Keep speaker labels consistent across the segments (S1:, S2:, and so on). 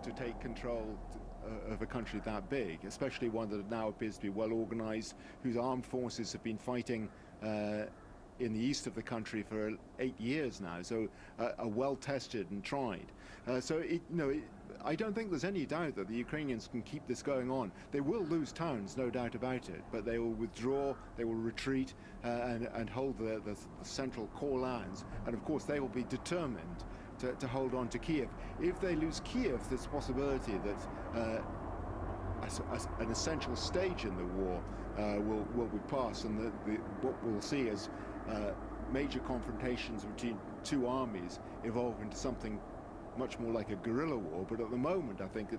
S1: to take control of a country that big, especially one that now appears to be well organized, whose armed forces have been fighting in the east of the country for 8 years now, so are well tested and tried. I don't think there's any doubt that the Ukrainians can keep this going on. They will lose towns, no doubt about it, but they will withdraw, they will retreat and hold the central core lands, and of course they will be determined to hold on to Kyiv. If they lose Kyiv, there's a possibility that an essential stage in the war will be passed, and what we'll see is major confrontations between two armies evolve into something much more like a guerrilla war. But at the moment, I think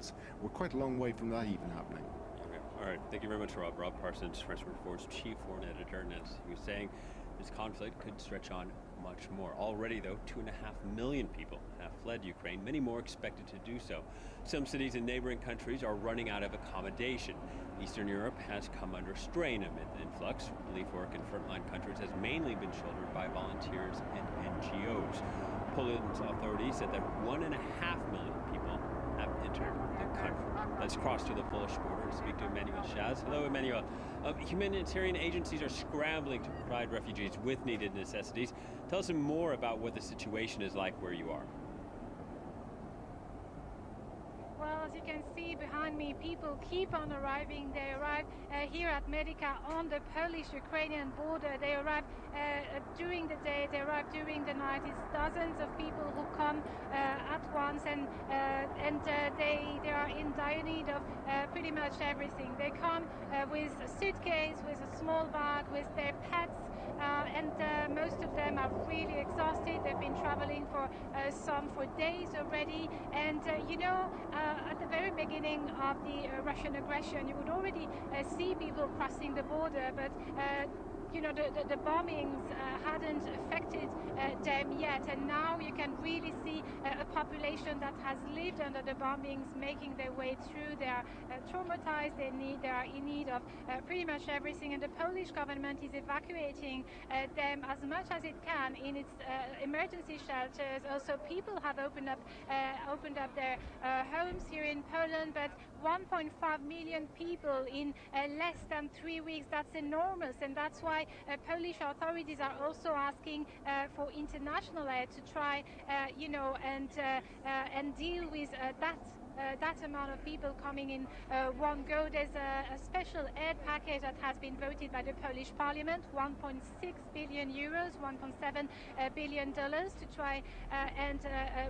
S1: we're quite a long way from that even happening.
S2: Okay. All right. Thank you very much, Rob. Rob Parsons, French Report's chief foreign editor, and as he was saying, this conflict could stretch on much more. Already, though, 2.5 million people have fled Ukraine, many more expected to do so. Some cities in neighboring countries are running out of accommodation. Eastern Europe has come under strain amid the influx. Relief work in frontline countries has mainly been shouldered by volunteers and NGOs. Poland's authorities said that 1.5 million people have entered the country. Let's cross to the Polish border to speak to Emmanuel Shaz. Hello, Emmanuel. Humanitarian agencies are scrambling to provide refugees with needed necessities. Tell us more about what the situation is like where you are.
S3: Well, as you can see behind me, people keep on arriving. They arrive here at Medica on the Polish-Ukrainian border. They arrive during the day, they arrive during the night. It's dozens of people who come at once, and they are in dire need of pretty much everything. They come with a suitcase, with a small bag, with their pets, and most of them are really exhausted. They've been traveling for some for days already, and at the very beginning of the Russian aggression, you would already see people crossing the border, but the bombings hadn't affected them yet, and now you can really see a population that has lived under the bombings making their way through. They are traumatized, they are in need of pretty much everything, and the Polish government is evacuating them as much as it can in its emergency shelters. Also, people have opened up their homes here in Poland, but 1.5 million people in less than 3 weeks, that's enormous, and that's why Polish authorities are also asking for international aid to try, and deal with that amount of people coming in one go. There's a special aid package that has been voted by the Polish Parliament, 1.6 billion euros, $1.7 billion to try and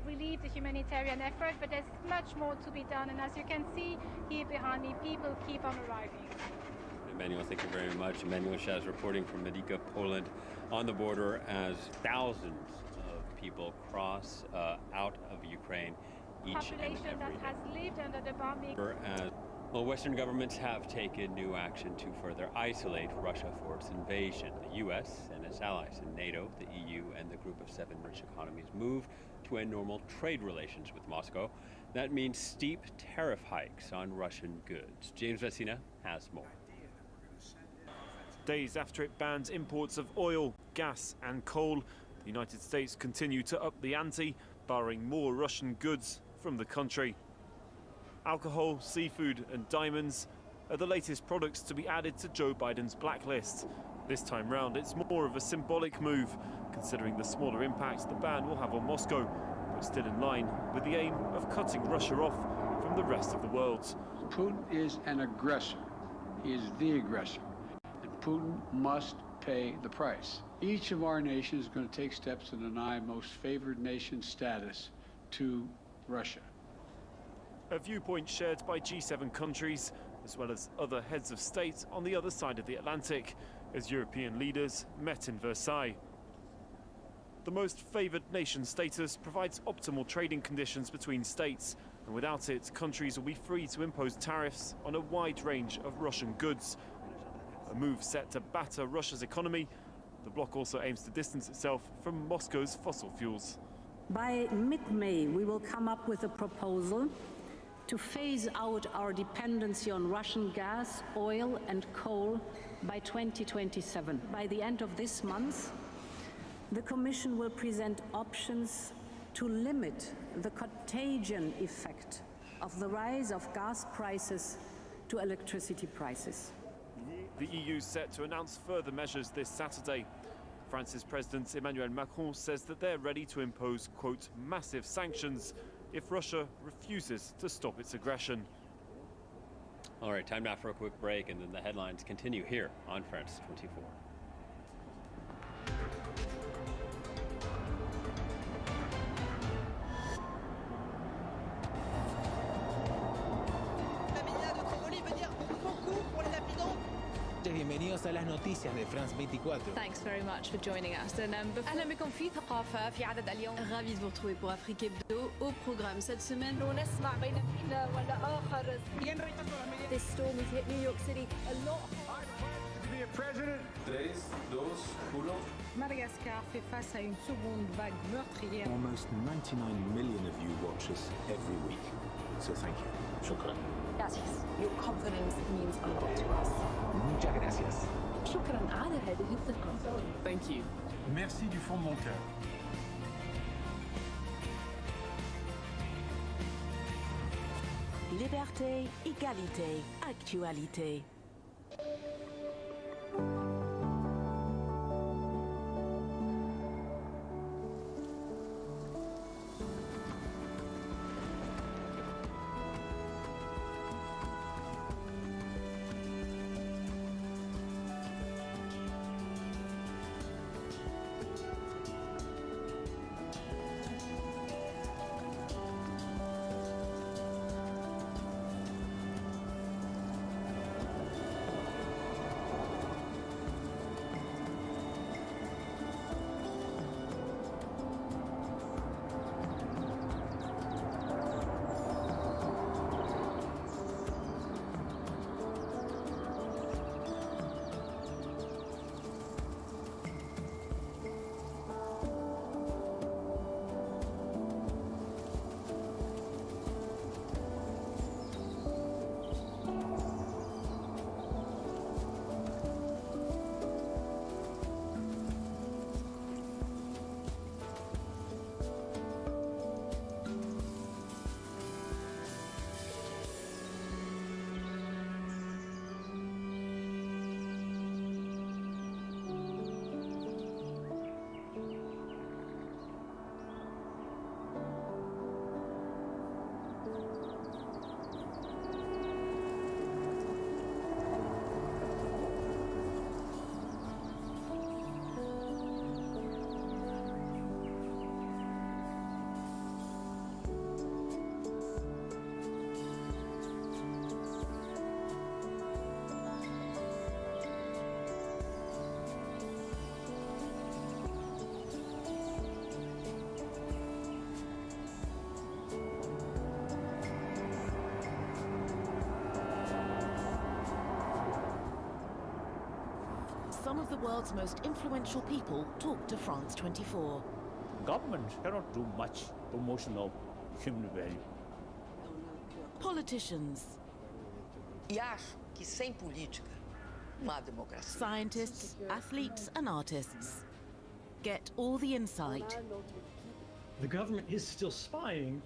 S3: relieve the humanitarian effort, but there's much more to be done, and as you can see here behind me, people keep on arriving.
S2: Emmanuel, thank you very much. Emmanuel Shaz reporting from Medica, Poland, on the border as thousands of people cross out of Ukraine each and every day.
S3: That has lived under the bombing.
S2: Well, Western governments have taken new action to further isolate Russia for its invasion. The U.S. and its allies in NATO, the EU, and the Group of 7 rich economies move to end normal trade relations with Moscow. That means steep tariff hikes on Russian goods. James Vecina has more.
S4: Days after it banned imports of oil, gas and coal, the United States continue to up the ante, barring more Russian goods from the country. Alcohol, seafood and diamonds are the latest products to be added to Joe Biden's blacklist. This time round, it's more of a symbolic move, considering the smaller impact the ban will have on Moscow, but still in line with the aim of cutting Russia off from the rest of the world.
S5: Putin is an aggressor. He is the aggressor. Putin must pay the price. Each of our nations is going to take steps to deny most favored nation status to Russia.
S4: A viewpoint shared by G7 countries, as well as other heads of state on the other side of the Atlantic, as European leaders met in Versailles. The most favored nation status provides optimal trading conditions between states, and without it, countries will be free to impose tariffs on a wide range of Russian goods. A move set to batter Russia's economy. The bloc also aims to distance itself from Moscow's fossil fuels.
S6: By mid-May, we will come up with a proposal to phase out our dependency on Russian gas, oil and coal by 2027. By the end of this month, the Commission will present options to limit the contagion effect of the rise of gas prices to electricity prices.
S4: The EU is set to announce further measures this Saturday. France's President Emmanuel Macron says that they're ready to impose, quote, massive sanctions if Russia refuses to stop its aggression.
S2: All right, time now for a quick break, and then the headlines continue here on France 24.
S7: Bienvenidos a las noticias de France 24.
S8: Thanks very much for joining us. أهلا بكم في ثقافة في عدد اليوم.
S9: Ravi de vous retrouver pour Afrique Hebdo. Au programme cette semaine.
S8: This storm has hit New York City a lot.
S5: To be a president.
S7: 3, 2, 1.
S6: Madagascar fait face à une seconde vague meurtrière.
S10: Almost 99 million of you watch us every week. So thank you. Shukran.
S8: Gracias. Your confidence means a lot to us.
S10: Muchas gracias.
S8: شكرا على هذه الثقة.
S9: Thank you.
S5: Merci du fond de mon cœur.
S11: Liberté, égalité, actualité. Some of the world's most influential people talk to France 24.
S12: Government cannot do much promotion of human value.
S11: Politicians.
S13: E acho que sem política não há democracia.
S11: Scientists, athletes and artists. Get all the insight.
S14: The government is still spying.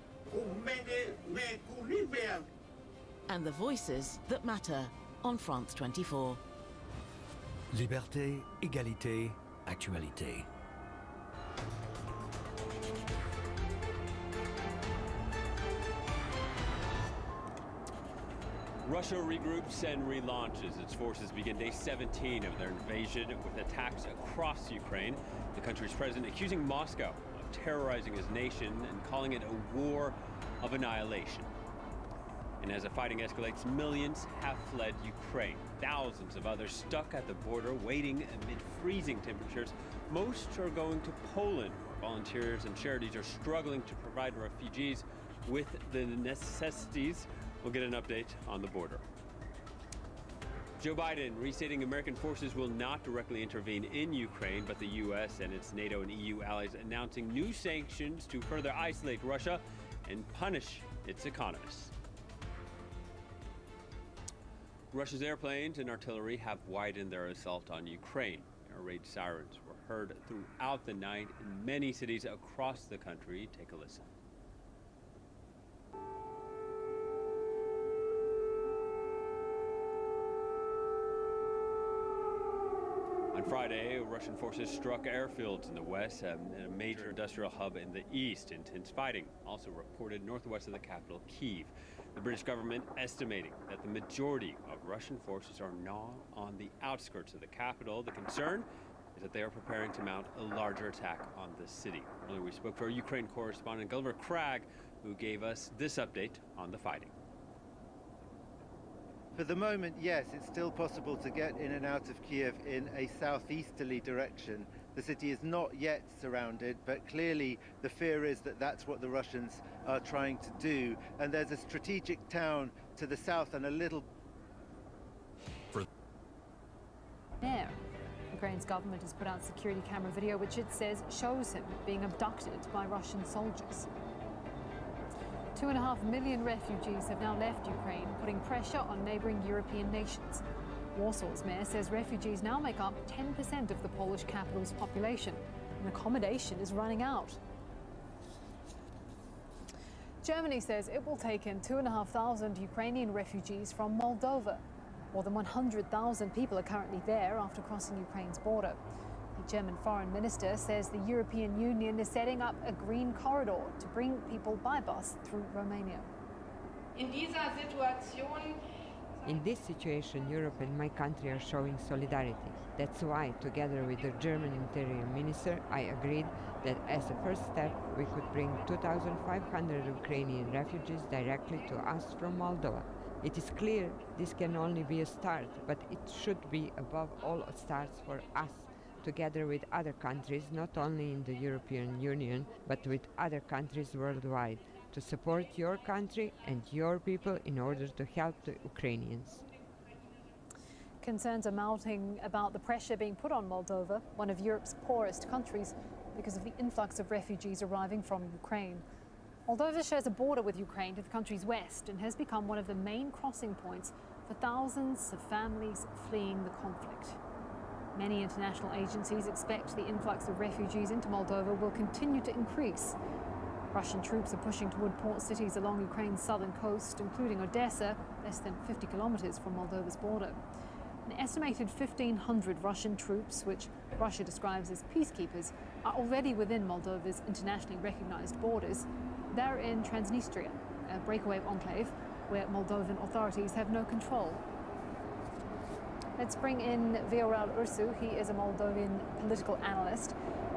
S11: And the voices that matter on France 24.
S10: Liberté, égalité, actualité.
S2: Russia regroups and relaunches. Its forces begin day 17 of their invasion with attacks across Ukraine. The country's president accusing Moscow of terrorizing his nation and calling it a war of annihilation. And as the fighting escalates, millions have fled Ukraine. Thousands of others stuck at the border, waiting amid freezing temperatures. Most are going to Poland. Volunteers and charities are struggling to provide refugees with the necessities. We'll get an update on the border. Joe Biden restating American forces will not directly intervene in Ukraine, but the U.S. and its NATO and EU allies announcing new sanctions to further isolate Russia and punish its economists. Russia's airplanes and artillery have widened their assault on Ukraine. Air raid sirens were heard throughout the night in many cities across the country. Take a listen. Friday, Russian forces struck airfields in the west and a major industrial hub in the east. Intense fighting also reported northwest of the capital, Kyiv. The British government estimating that the majority of Russian forces are now on the outskirts of the capital. The concern is that they are preparing to mount a larger attack on the city. Earlier we spoke to our Ukraine correspondent Gulliver Cragg, who gave us this update on the fighting.
S15: For the moment, yes, it's still possible to get in and out of Kyiv in a southeasterly direction. The city is not yet surrounded, but clearly the fear is that that's what the Russians are trying to do. And there's a strategic town to the south and a little...
S16: There, Ukraine's government has put out security camera video which it says shows him being abducted by Russian soldiers. 2.5 million refugees have now left Ukraine, putting pressure on neighbouring European nations. Warsaw's mayor says refugees now make up 10% of the Polish capital's population, and accommodation is running out. Germany says it will take in 2,500 Ukrainian refugees from Moldova. More than 100,000 people are currently there after crossing Ukraine's border. The German foreign minister says the European Union is setting up a green corridor to bring people by bus through Romania.
S17: In this situation, Europe and my country are showing solidarity. That's why, together with the German Interior Minister, I agreed that as a first step, we could bring 2,500 Ukrainian refugees directly to us from Moldova. It is clear this can only be a start, but it should be above all a start for us, together with other countries, not only in the European Union, but with other countries worldwide, to support your country and your people in order to help the Ukrainians.
S16: Concerns are mounting about the pressure being put on Moldova, one of Europe's poorest countries, because of the influx of refugees arriving from Ukraine. Moldova shares a border with Ukraine to the country's west and has become one of the main crossing points for thousands of families fleeing the conflict. Many international agencies expect the influx of refugees into Moldova will continue to increase. Russian troops are pushing toward port cities along Ukraine's southern coast, including Odessa, less than 50 kilometers from Moldova's border. An estimated 1,500 Russian troops, which Russia describes as peacekeepers, are already within Moldova's internationally recognized borders. They're in Transnistria, a breakaway enclave where Moldovan authorities have no control. Let's bring in Viorel Ursu. He is a Moldovan political analyst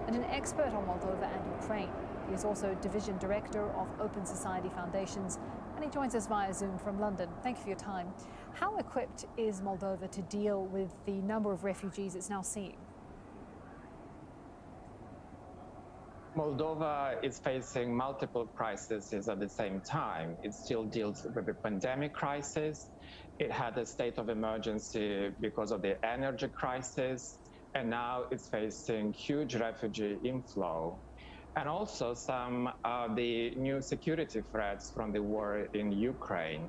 S16: and an expert on Moldova and Ukraine. He is also Division Director of Open Society Foundations, and he joins us via Zoom from London. Thank you for your time. How equipped is Moldova to deal with the number of refugees it's now seeing?
S18: Moldova is facing multiple crises at the same time. It still deals with the pandemic crisis. It had a state of emergency because of the energy crisis, and now it's facing huge refugee inflow. And also some of the new security threats from the war in Ukraine.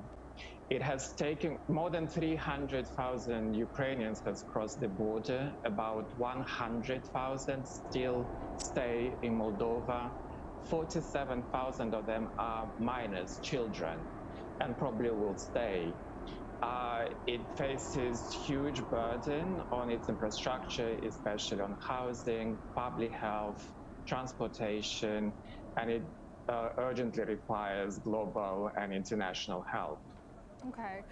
S18: It has taken more than 300,000 Ukrainians has crossed the border. About 100,000 still stay in Moldova. 47,000 of them are minors, children, and probably will stay. It faces huge burden on its infrastructure, especially on housing, public health, transportation, and it urgently requires global and international help.
S16: Okay.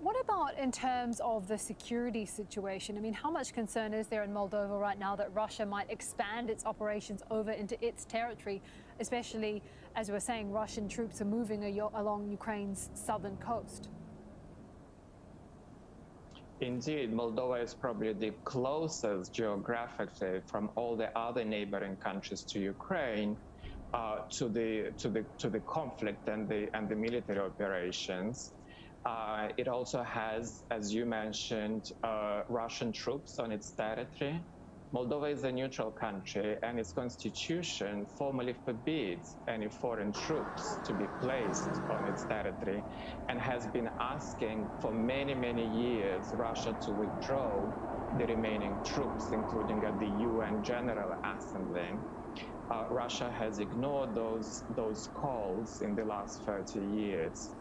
S16: What about in terms of the security situation? I mean, how much concern is there in Moldova right now that Russia might expand its operations over into its territory, especially, as we were saying, Russian troops are moving along Ukraine's southern coast?
S18: Indeed, Moldova is probably the closest geographically from all the other neighboring countries to Ukraine, to the conflict and the military operations. It also has, as you mentioned, Russian troops on its territory. Moldova is a neutral country, and its constitution formally forbids any foreign troops to be placed on its territory, and has been asking for many, many years Russia to withdraw the remaining troops, including at the UN General Assembly. Russia has ignored those calls in the last 30 years.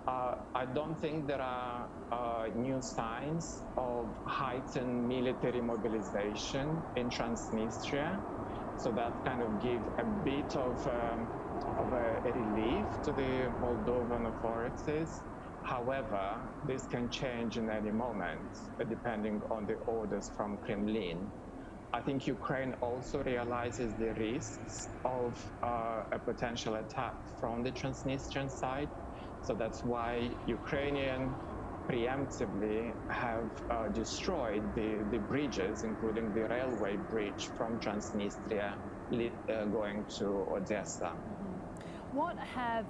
S18: I don't think there are new signs of heightened military mobilization in Transnistria. So that kind of gives a bit of a relief to the Moldovan authorities. However, this can change in any moment, depending on the orders from Kremlin. I think Ukraine also realizes the risks of a potential attack from the Transnistrian side. So that's why Ukrainian preemptively have destroyed the bridges, including the railway bridge from Transnistria going to Odessa.
S16: What have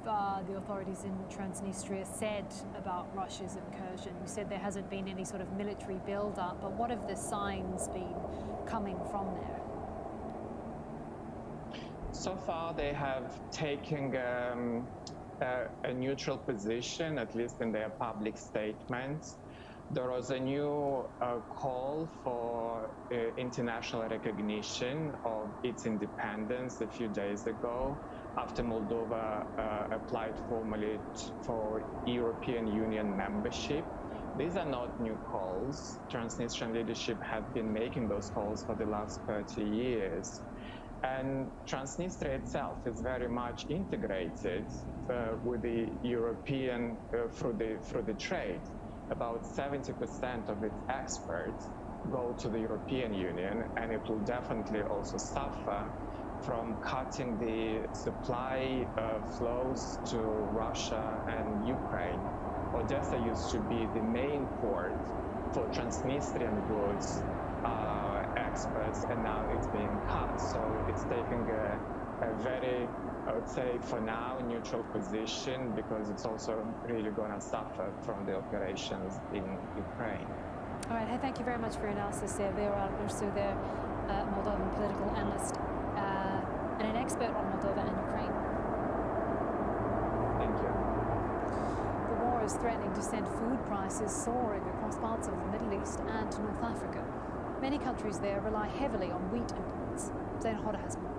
S16: the authorities in Transnistria said about Russia's incursion? You said there hasn't been any sort of military build-up, but what have the signs been coming from there?
S18: So far, they have taken a neutral position, at least in their public statements. There was a new call for international recognition of its independence a few days ago, after Moldova applied formally for European Union membership. These are not new calls. Transnistrian leadership have been making those calls for the last 30 years. And Transnistria itself is very much integrated with the European through the trade. About 70% of its exports go to the European Union, and it will definitely also suffer from cutting the supply flows to Russia and Ukraine. Odessa used to be the main port for Transnistrian goods exports, and now it's being cut. So it's taking a very, I would say, for now, neutral position, because it's also really going to suffer from the operations in Ukraine.
S16: All right, thank you very much for your analysis there. Vera Ursu there, Moldovan political analyst and an expert on Moldova and Ukraine.
S18: Thank you.
S16: The war is threatening to send food prices soaring across parts of the Middle East and North Africa. Many countries there rely heavily on wheat imports. Zain Hoda has more.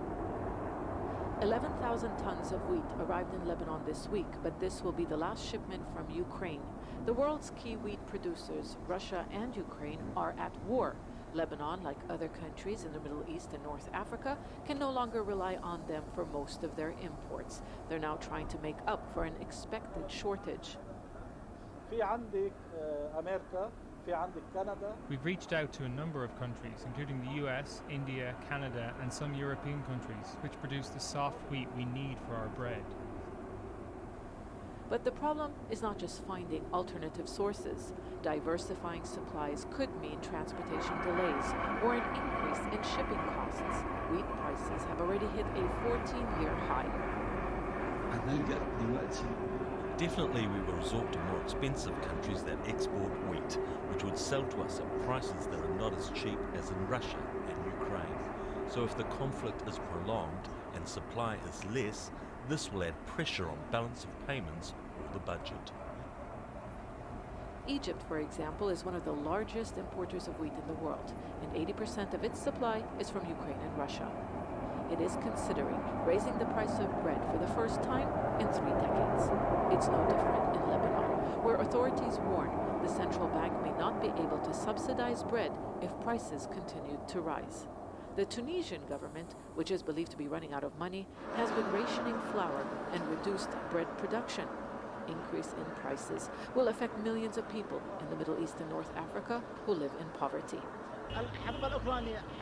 S19: 11,000 tons of wheat arrived in Lebanon this week, but this will be the last shipment from Ukraine. The world's key wheat producers, Russia and Ukraine, are at war. Lebanon, like other countries in the Middle East and North Africa, can no longer rely on them for most of their imports. They're now trying to make up for an expected shortage.
S20: We've reached out to a number of countries, including the US, India, Canada, and some European countries, which produce the soft wheat we need for our bread.
S19: But the problem is not just finding alternative sources. Diversifying supplies could mean transportation delays or an increase in shipping costs. Wheat prices have already hit a 14-year high.
S21: Definitely we will resort to more expensive countries that export wheat, which would sell to us at prices that are not as cheap as in Russia and Ukraine. So if the conflict is prolonged and supply is less, this will add pressure on balance of payments or the budget.
S19: Egypt, for example, is one of the largest importers of wheat in the world, and 80% of its supply is from Ukraine and Russia. It is considering raising the price of bread for the first time in 3 decades. It's no different in Lebanon, where authorities warn the central bank may not be able to subsidize bread if prices continue to rise. The Tunisian government, which is believed to be running out of money, has been rationing flour and reduced bread production. Increase in prices will affect millions of people in the Middle East and North Africa who live in poverty.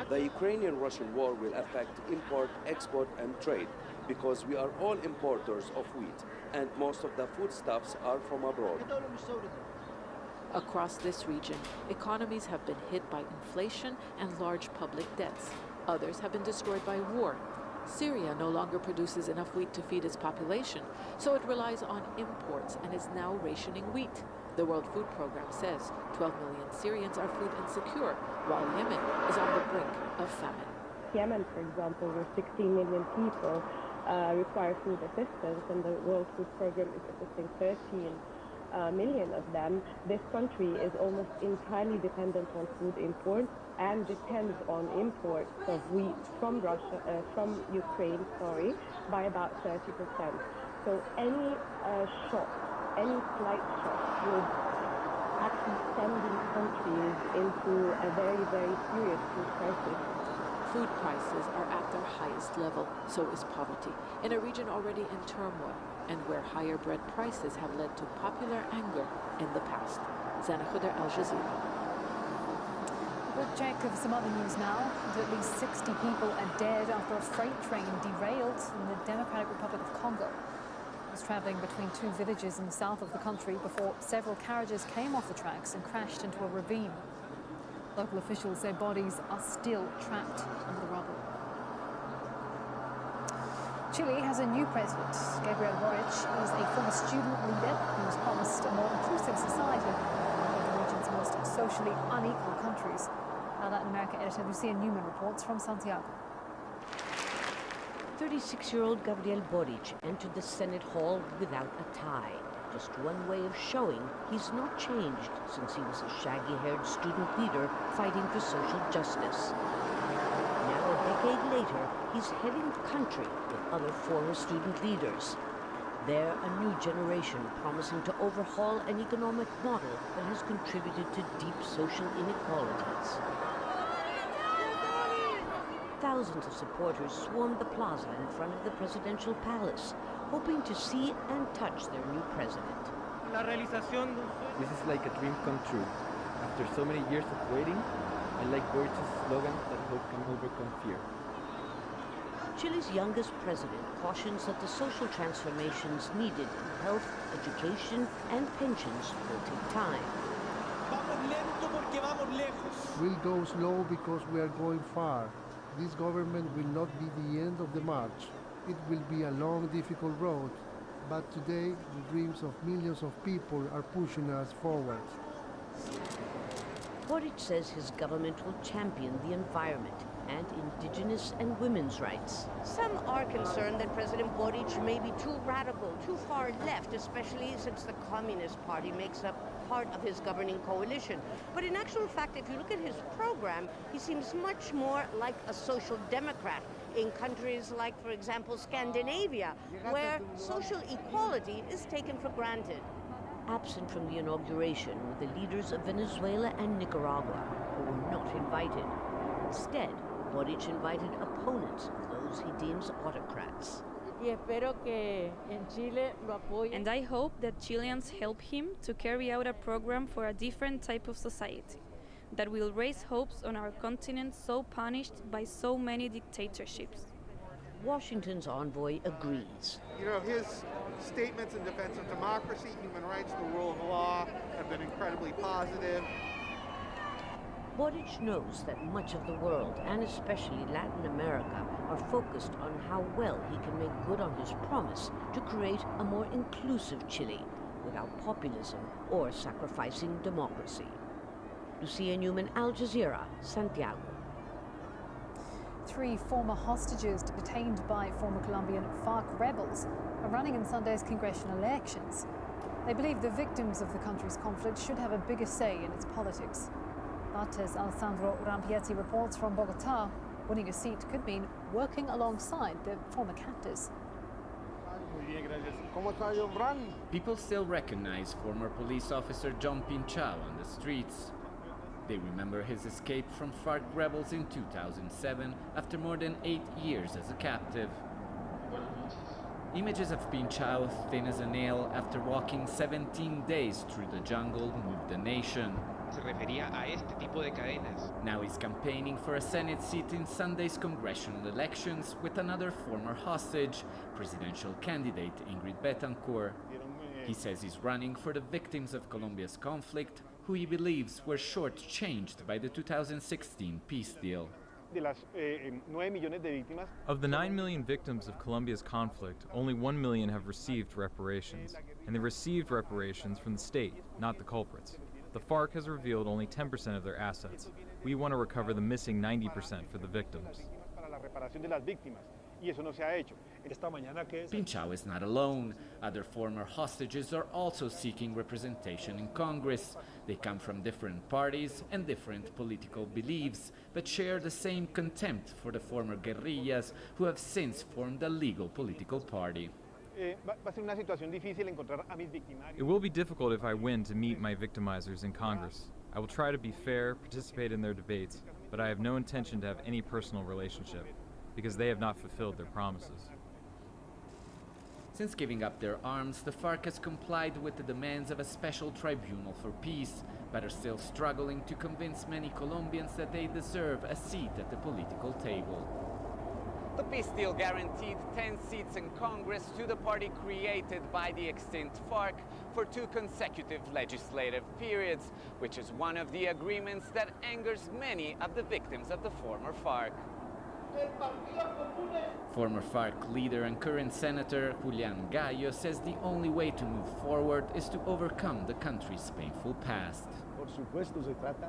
S22: The Ukrainian-Russian war will affect import, export and trade because we are all importers of wheat and most of the foodstuffs are from abroad.
S19: Across this region, economies have been hit by inflation and large public debts. Others have been destroyed by war. Syria no longer produces enough wheat to feed its population, so it relies on imports and is now rationing wheat. The World Food Programme says 12 million Syrians are food insecure, while Yemen is on the brink of famine.
S23: Yemen, for example, where 16 million people require food assistance, and the World Food Programme is assisting 13 million of them. This country is almost entirely dependent on food imports and depends on imports of wheat from Ukraine, by about 30%. So any shock any slight shock would actually send these countries into a very, very serious food crisis.
S19: Food prices are at their highest level, so is poverty, in a region already in turmoil and where higher bread prices have led to popular anger in the past. Zana Khuder, Al Jazeera.
S16: We'll check of some other news now. At least 60 people are dead after a freight train derailed in the Democratic Republic of Congo. It was traveling between two villages in the south of the country before several carriages came off the tracks and crashed into a ravine. Local officials say bodies are still trapped under the rubble. Chile has a new president. Gabriel Boric is a former student leader who has promised a more inclusive society, one of the region's most socially unequal countries. Our Latin America editor Lucia Newman reports from Santiago.
S1: 36-year-old Gabriel Boric entered the Senate hall without a tie. Just one way of showing he's not changed since he was a shaggy-haired student leader fighting for social justice. Now, a decade later, he's heading the country with other former student leaders. They're a new generation promising to overhaul an economic model that has contributed to deep social inequalities. Thousands of supporters swarmed the plaza in front of the presidential palace, hoping to see and touch their new president.
S3: This is like a dream come true. After so many years of waiting, I like Boric's slogan that hope can overcome fear.
S1: Chile's youngest president cautions that the social transformations needed in health, education, and pensions will take time.
S4: We'll go slow because we are going far. This government will not be the end of the march. It will be a long, difficult road, but today the dreams of millions of people are pushing us forward.
S1: Boric says his government will champion the environment and indigenous and women's rights.
S24: Some are concerned that President Boric may be too radical, too far left, especially since the Communist Party makes up part of his governing coalition. But in actual fact, if you look at his program, he seems much more like a social democrat in countries like, for example, Scandinavia, where social equality is taken for granted.
S1: Absent from the inauguration were the leaders of Venezuela and Nicaragua, who were not invited. Instead, Boric invited opponents of those he deems autocrats.
S25: And I hope that Chileans help him to carry out a program for a different type of society that will raise hopes on our continent so punished by so many dictatorships.
S1: Washington's envoy agrees.
S26: You know, his statements in defense of democracy, human rights, the rule of law have been incredibly positive.
S1: Boric knows that much of the world, and especially Latin America, are focused on how well he can make good on his promise to create a more inclusive Chile without populism or sacrificing democracy. Lucia Newman, Al Jazeera, Santiago.
S16: 3 former hostages detained by former Colombian FARC rebels are running in Sunday's congressional elections. They believe the victims of the country's conflict should have a bigger say in its politics. But as Alessandro Rampietti reports from Bogota, winning a seat could mean working alongside their former captors.
S27: People still recognize former police officer John Pinchao on the streets. They remember his escape from FARC rebels in 2007 after more than 8 years as a captive. Images of Pinchao, thin as a nail, after walking 17 days through the jungle, moved the nation. Now he's campaigning for a Senate seat in Sunday's congressional elections with another former hostage, presidential candidate Ingrid Betancourt. He says he's running for the victims of Colombia's conflict, who he believes were shortchanged by the 2016 peace deal.
S28: Of the 9 million victims of Colombia's conflict, only 1 million have received reparations. And they received reparations from the state, not the culprits. The FARC has revealed only 10% of their assets. We want to recover the missing 90% for the victims.
S27: Pinchao is not alone. Other former hostages are also seeking representation in Congress. They come from different parties and different political beliefs, but share the same contempt for the former guerrillas who have since formed a legal political party.
S28: It will be difficult if I win to meet my victimizers in Congress. I will try to be fair, participate in their debates, but I have no intention to have any personal relationship, because they have not fulfilled their promises.
S27: Since giving up their arms, the FARC has complied with the demands of a special tribunal for peace, but are still struggling to convince many Colombians that they deserve a seat at the political table.
S5: The peace deal guaranteed 10 seats in Congress to the party created by the extinct FARC for 2 consecutive legislative periods, which is one of the agreements that angers many of the victims of the former FARC.
S27: Former FARC leader and current Senator Julián Gallo says the only way to move forward is to overcome the country's painful past.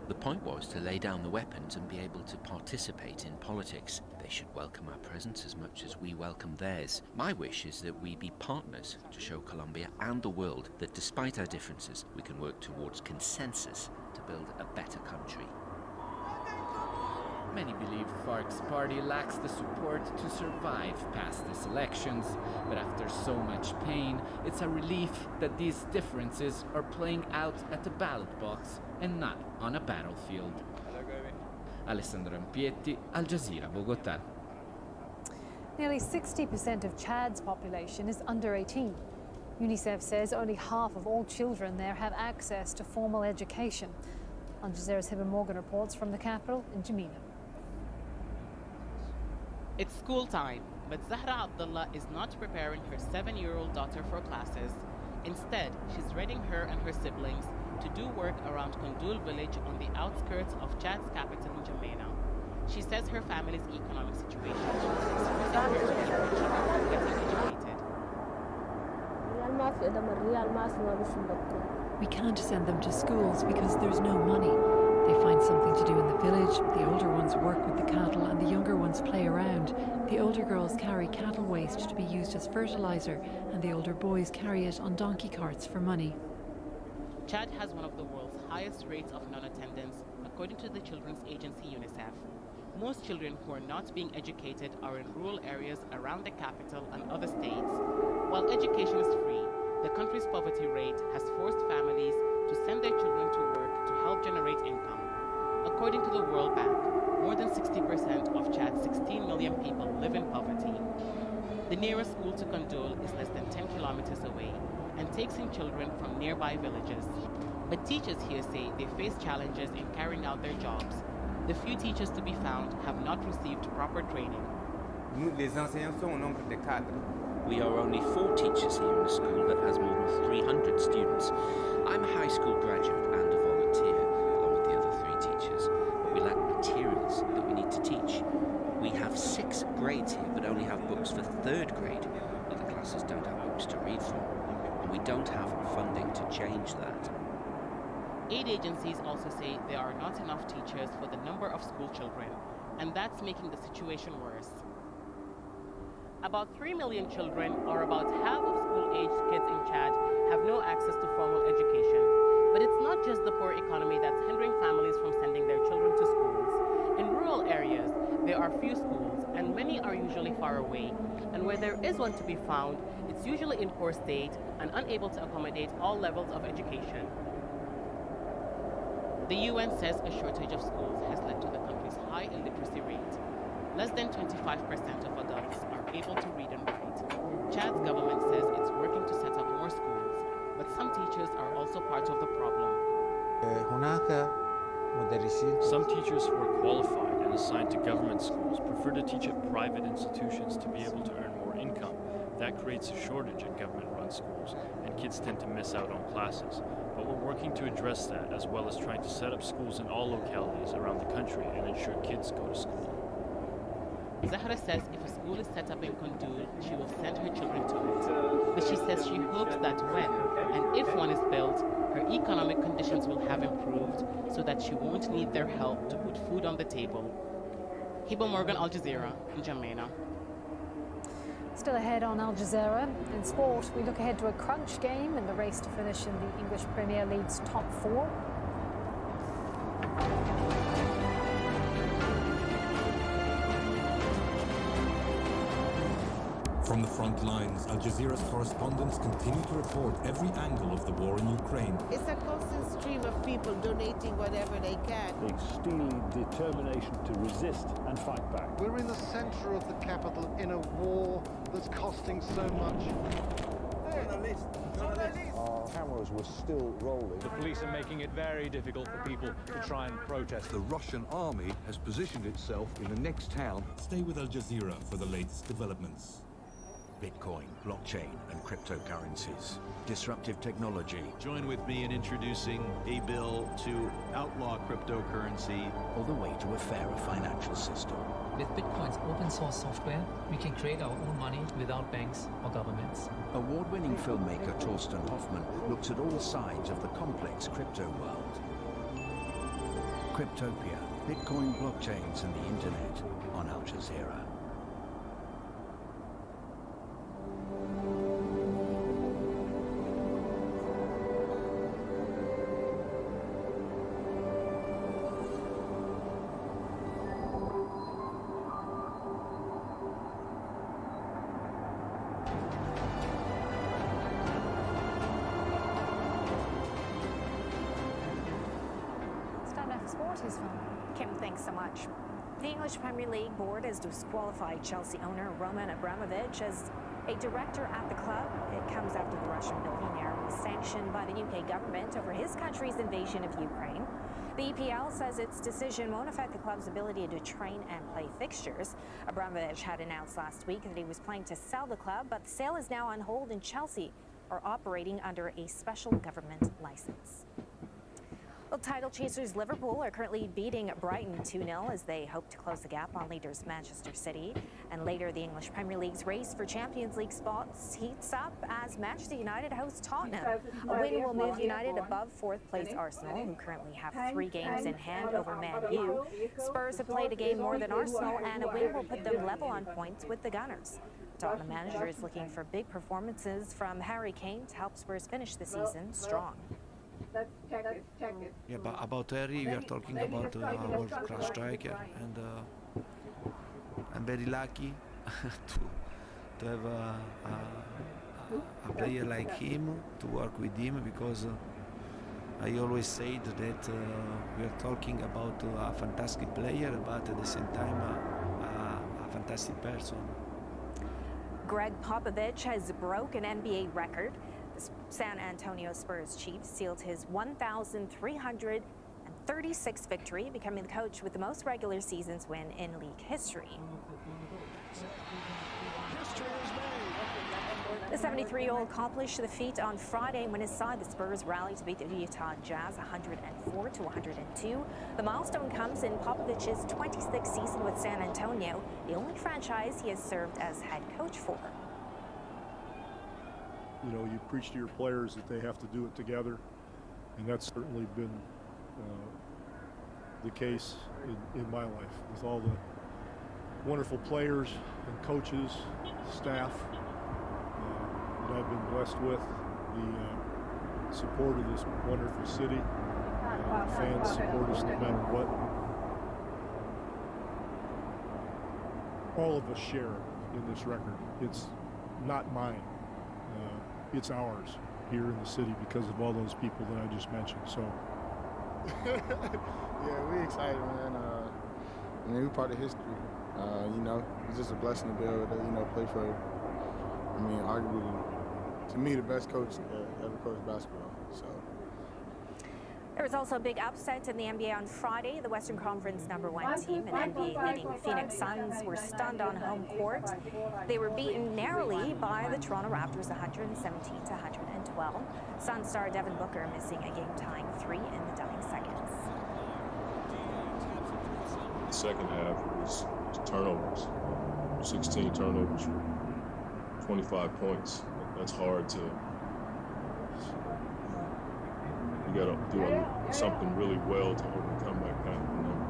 S6: The point was to lay down the weapons and be able to participate in politics. They should welcome our presence as much as we welcome theirs. My wish is that we be partners to show Colombia and the world that despite our differences, we can work towards consensus to build a better country.
S27: Many believe FARC's party lacks the support to survive past these elections, but after so much pain, it's a relief that these differences are playing out at the ballot box and not on a battlefield. Alessandro Ampietti, Al Jazeera, Bogotá.
S16: Nearly 60% of Chad's population is under 18. UNICEF says only half of all children there have access to formal education. Al Jazeera's Hiba Morgan reports from the capital in Jamina.
S7: It's school time, but Zahra Abdullah is not preparing her 7-year-old daughter for classes. Instead, she's readying her and her siblings to do work around Kundul village on the outskirts of Chad's capital, N'Djamena. She says her family's economic situation is forcing her to get educated.
S8: We can't send them to schools because there's no money. They find something to do in the village, the older ones work with the cattle and the younger ones play around. The older girls carry cattle waste to be used as fertilizer and the older boys carry it on donkey carts for money.
S7: Chad has one of the world's highest rates of non-attendance, according to the children's agency UNICEF. Most children who are not being educated are in rural areas around the capital and other states. While education is free, the country's poverty rate has forced families to send their children to work to help generate income. According to the World Bank, more than 60% of Chad's 16 million people live in poverty. The nearest school to Kundul is less than 10 kilometers away and takes in children from nearby villages. But teachers here say they face challenges in carrying out their jobs. The few teachers to be found have not received proper training.
S6: We are only 4 teachers here in a school that has more than 300 students. I'm a high school graduate and a volunteer, along with the other 3 teachers, but we lack materials that we need to teach. We have 6 grades here, but only have books for 3rd grade. Other classes don't have books to read from, and we don't have funding to change that.
S7: Aid agencies also say there are not enough teachers for the number of school children, and that's making the situation worse. About 3 million children, or about half of school-aged kids in Chad, have no access to formal education. But it's not just the poor economy that's hindering families from sending their children to schools. In rural areas, there are few schools, and many are usually far away. And where there is one to be found, it's usually in poor state and unable to accommodate all levels of education. The UN says a shortage of schools has led to the country's high illiteracy rate. Less than 25% of adults are able to read and write. Chad's government says it's working to set up more schools, but some teachers are also part of the problem.
S9: Some teachers who are qualified and assigned to government schools prefer to teach at private institutions to be able to earn more income. That creates a shortage at government-run schools, and kids tend to miss out on classes. But we're working to address that, as well as trying to set up schools in all localities around the country and ensure kids go to school.
S7: Zahra says if a school is set up in Kundul, she will send her children to it. But she says she hopes that when, and if one is built, her economic conditions will have improved so that she won't need their help to put food on the table. Hiba Morgan, Al Jazeera, N'Djamena.
S16: Still ahead on Al Jazeera. In sport, we look ahead to a crunch game in the race to finish in the English Premier League's top 4.
S2: From the front lines, Al Jazeera's correspondents continue to report every angle of the war in Ukraine.
S10: It's a constant stream of people donating whatever they can.
S11: Big steely determination to resist and fight back.
S4: We're in the center of the capital in a war that's costing so much.
S11: Our cameras were still rolling.
S12: The police are making it very difficult for people to try and protest.
S13: The Russian army has positioned itself in the next town.
S2: Stay with Al Jazeera for the latest developments.
S14: Bitcoin, blockchain, and cryptocurrencies. Disruptive technology.
S15: Join with me in introducing a bill to outlaw cryptocurrency.
S14: All the way to a fairer financial system.
S17: With Bitcoin's open source software, we can create our own money without banks or governments.
S14: Award-winning filmmaker Torsten Hoffman looks at all sides of the complex crypto world. Cryptopia, Bitcoin, blockchains, and the internet on Al Jazeera.
S29: Kim, thanks so much. The English Premier League board has disqualified Chelsea owner Roman Abramovich as a director at the club. It comes after the Russian billionaire was sanctioned by the UK government over his country's invasion of Ukraine. The EPL says its decision won't affect the club's ability to train and play fixtures. Abramovich had announced last week that he was planning to sell the club, but the sale is now on hold and Chelsea are operating under a special government license. Well, title chasers Liverpool are currently beating Brighton 2-0 as they hope to close the gap on leaders Manchester City. And later, the English Premier League's race for Champions League spots heats up as Manchester United host Tottenham. A win will move United above fourth-place Arsenal, who currently have 3 games in hand over Man U. Spurs have played a game more than Arsenal, and a win will put them level on points with the Gunners. Tottenham manager is looking for big performances from Harry Kane to help Spurs finish the season strong.
S30: Check it. Yeah, but about Harry, we are talking about our world-class striker, and I'm very lucky to have a player like him, to work with him, because I always said that we are talking about a fantastic player, but at the same time a fantastic person.
S29: Greg Popovich has broken an NBA record. The San Antonio Spurs chief sealed his 1,336th victory, becoming the coach with the most regular seasons win in league history. The 73-year-old accomplished the feat on Friday when his side, the Spurs, rallied to beat the Utah Jazz 104-102. The milestone comes in Popovich's 26th season with San Antonio, the only franchise he has served as head coach for.
S31: You know, you preach to your players that they have to do it together, and that's certainly been the case in my life with all the wonderful players and coaches, staff that I've been blessed with, the support of this wonderful city. Fans support us no matter what. All of us share in this record. It's not mine. It's ours here in the city because of all those people that I just mentioned. So,
S32: yeah, we excited, man. I mean, we're part of history. You know, it's just a blessing to be able to, play for, arguably, to me, the best coach that ever coached basketball. So.
S29: There was also a big upset in the NBA on Friday. The Western Conference #1 team and NBA-leading Phoenix Suns were stunned on home court. They were beaten narrowly by the Toronto Raptors 117-112. Suns star Devin Booker missing a game-tying 3 in the dying seconds.
S33: The second half was turnovers. 16 turnovers, 25 points. That's hard to... You got to do something really well to overcome that kind of number.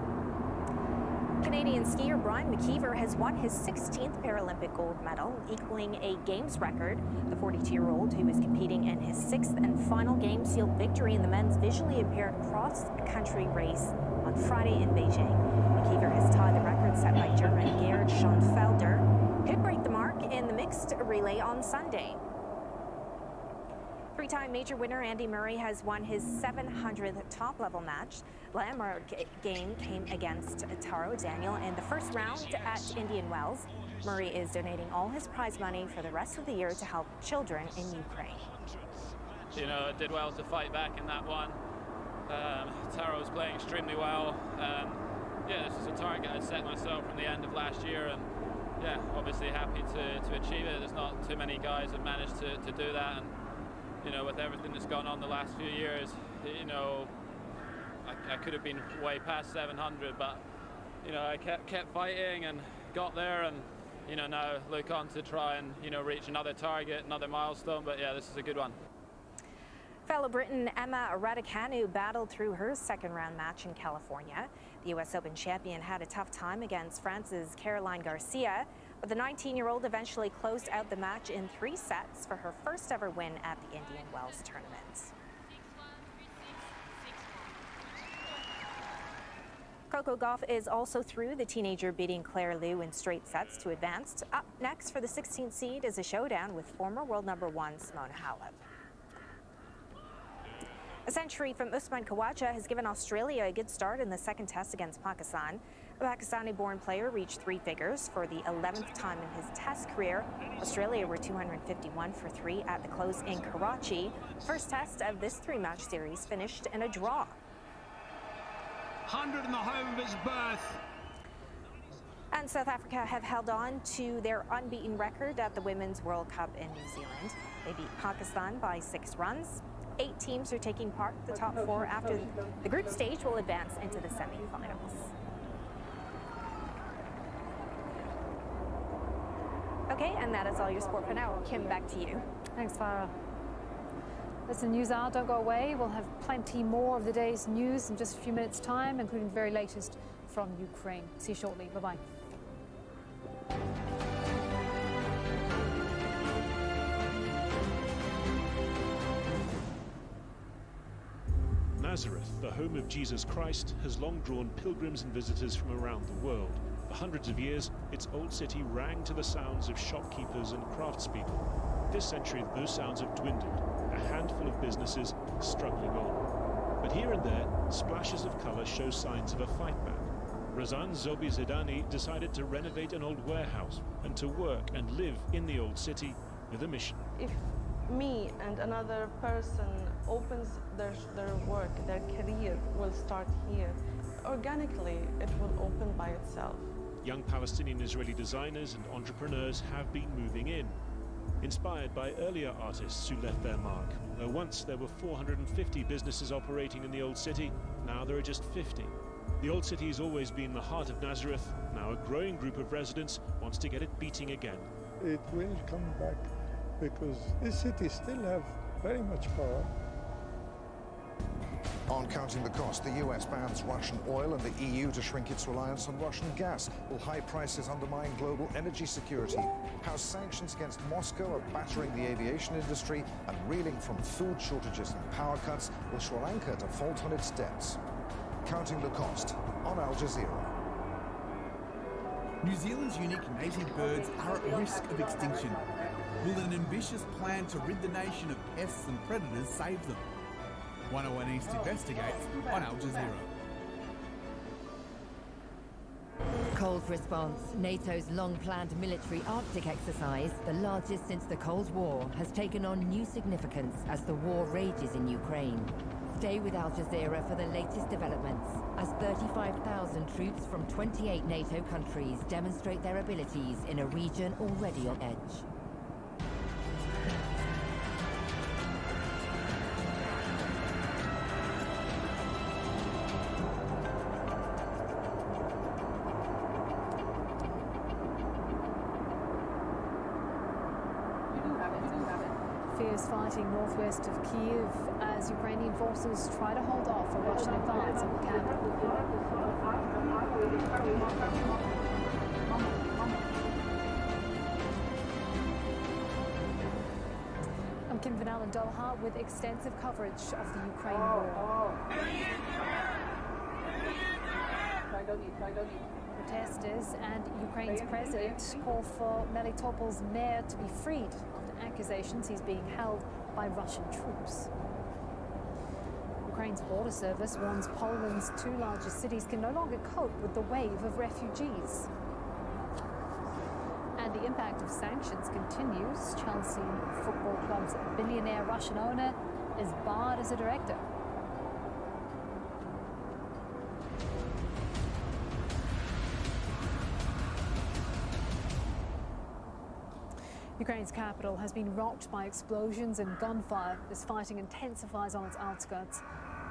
S29: Canadian skier Brian McKeever has won his 16th Paralympic gold medal, equaling a Games record. The 42-year-old, who is competing in his 6th and final game, sealed victory in the men's visually impaired cross-country race on Friday in Beijing. McKeever has tied the record set by German Gerd Schoenfelder. Could break the mark in the mixed play on Sunday. Three-time major winner Andy Murray has won his 700th top-level match. Landmark game came against Taro Daniel in the first round at Indian Wells. Murray is donating all his prize money for the rest of the year to help children in Ukraine.
S1: You know, I did well to fight back in that one. Taro was playing extremely well. Yeah, this is a target I set myself from the end of last year, and yeah, obviously happy to achieve it. There's not too many guys that managed to do that, and you know, with everything that's gone on the last few years, you know, I could have been way past 700, but you know, I kept fighting and got there, and you know, now look on to try and, you know, reach another target, another milestone. But yeah, this is a good one.
S29: Fellow Briton Emma Raducanu battled through her second-round match in California. The U.S. Open champion had a tough time against France's Caroline Garcia, but the 19-year-old eventually closed out the match in 3 sets for her first-ever win at the Indian Wells tournament. Coco Gauff is also through, the teenager beating Claire Liu in straight sets to advance. Up next for the 16th seed is a showdown with former world #1 Simona Halep. A century from Usman Khawaja has given Australia a good start in the second test against Pakistan. The Pakistani-born player reached 3 figures for the 11th time in his test career. Australia were 251 for 3 at the close in Karachi. First test of this 3-match series finished in a draw.
S3: 100 in the home of his birth.
S29: And South Africa have held on to their unbeaten record at the Women's World Cup in New Zealand. They beat Pakistan by 6 runs. 8 teams are taking part. The top 4 after the group stage will advance into the semi-finals. Okay, and that is all your sport for now. Kim, back to you.
S16: Thanks, Farah. Listen, News Hour, don't go away. We'll have plenty more of the day's news in just a few minutes' time, including the very latest from Ukraine. See you shortly. Bye-bye.
S5: Nazareth, the home of Jesus Christ, has long drawn pilgrims and visitors from around the world. For hundreds of years, its old city rang to the sounds of shopkeepers and craftspeople. This century, those sounds have dwindled, a handful of businesses struggling on. But here and there, splashes of colour show signs of a fight back. Razan Zobi Zidani decided to renovate an old warehouse and to work and live in the old city with a mission.
S18: If me and another person opens their work, their career will start here. Organically, it will open by itself.
S5: Young Palestinian-Israeli designers and entrepreneurs have been moving in, inspired by earlier artists who left their mark. Though once there were 450 businesses operating in the old city, now there are just 50. The old city has always been the heart of Nazareth. Now a growing group of residents wants to get it beating again.
S19: It will come back because this city still have very much power.
S20: On Counting the Cost, the US bans Russian oil and the EU to shrink its reliance on Russian gas. Will high prices undermine global energy security? How sanctions against Moscow are battering the aviation industry, and reeling from food shortages and power cuts, will Sri Lanka default on its debts? Counting the Cost on Al Jazeera.
S21: New Zealand's unique native birds are at risk of extinction. Will an ambitious plan to rid the nation of pests and predators save them? 101 East investigates on Al Jazeera.
S22: Cold response. NATO's long-planned military Arctic exercise, the largest since the Cold War, has taken on new significance as the war rages in Ukraine. Stay with Al Jazeera for the latest developments as 35,000 troops from 28 NATO countries demonstrate their abilities in a region already on edge.
S16: Fierce fighting northwest of Kyiv as Ukrainian forces try to hold off a Russian advance on the capital. I'm Kim Vanal in Doha with extensive coverage of the Ukraine war. protesters and Ukraine's president call for Melitopol's mayor to be freed after accusations he's being held by Russian troops. Ukraine's border service warns Poland's two largest cities can no longer cope with the wave of refugees. And the impact of sanctions continues. Chelsea Football Club's billionaire Russian owner is barred as a director. Ukraine's capital has been rocked by explosions and gunfire as fighting intensifies on its outskirts.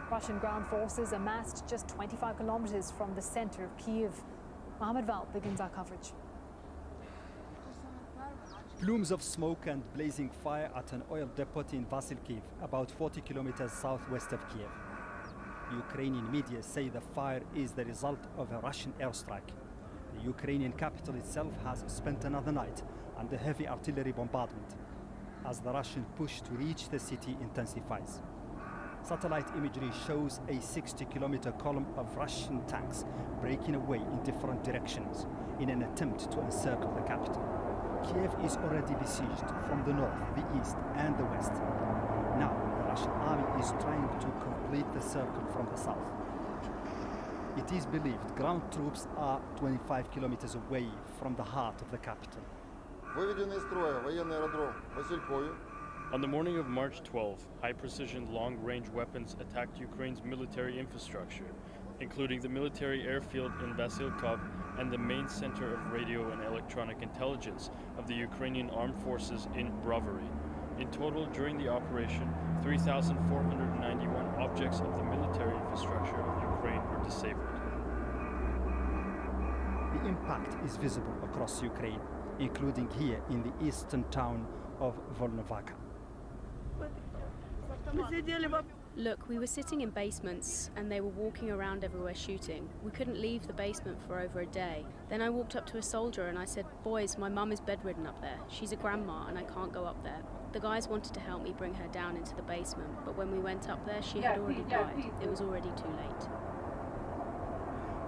S16: Russian ground forces amassed just 25 kilometers from the center of Kyiv. Mohammed Val begins our coverage.
S4: Plumes of smoke and blazing fire at an oil depot in Vasilkiv, about 40 kilometers southwest of Kiev. Ukrainian media say the fire is the result of a Russian airstrike. The Ukrainian capital itself has spent another night under heavy artillery bombardment as the Russian push to reach the city intensifies. Satellite imagery shows a 60-kilometer column of Russian tanks breaking away in different directions in an attempt to encircle the capital. Kiev is already besieged from the north, the east, and the west. Now, the Russian army is trying to complete the circle from the south. It is believed ground troops are 25 kilometers away from the heart of the capital.
S6: On the morning of March 12, high-precision long-range weapons attacked Ukraine's military infrastructure, including the military airfield in Vasilkov and the main center of radio and electronic intelligence of the Ukrainian armed forces in Brovary. In total, during the operation, 3,491 objects of the military infrastructure of Ukraine were disabled.
S4: The impact is visible across Ukraine, including here in the eastern town of Volnovakha.
S7: Look, we were sitting in basements and they were walking around everywhere shooting. We couldn't leave the basement for over a day. Then I walked up to a soldier and I said, "Boys, my mum is bedridden up there. She's a grandma and I can't go up there." The guys wanted to help me bring her down into the basement, but when we went up there, she had already died. It was already too late.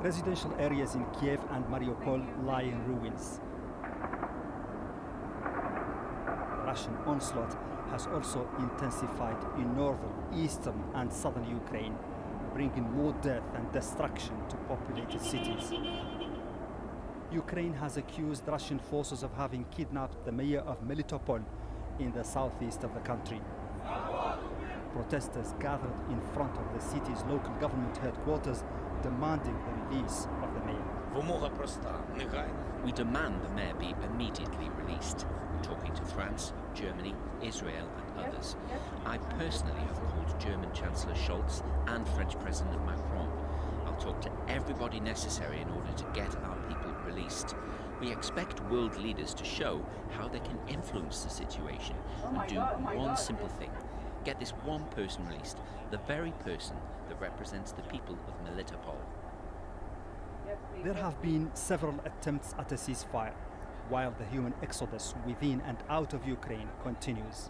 S4: Residential areas in Kiev and Mariupol lie in ruins. Russian onslaught has also intensified in northern, eastern and southern Ukraine, bringing more death and destruction to populated cities. Ukraine has accused Russian forces of having kidnapped the mayor of Melitopol in the southeast of the country. Protesters gathered in front of the city's local government headquarters, demanding the release of the mayor.
S8: We demand the mayor be immediately released. We're talking to France, Germany, Israel and others. I personally have called German Chancellor Scholz and French President Macron. I'll talk to everybody necessary in order to get our people released. We expect world leaders to show how they can influence the situation and do one simple thing. Get this one person released, the very person that represents the people of Melitopol.
S4: There have been several attempts at a ceasefire, while the human exodus within and out of Ukraine continues.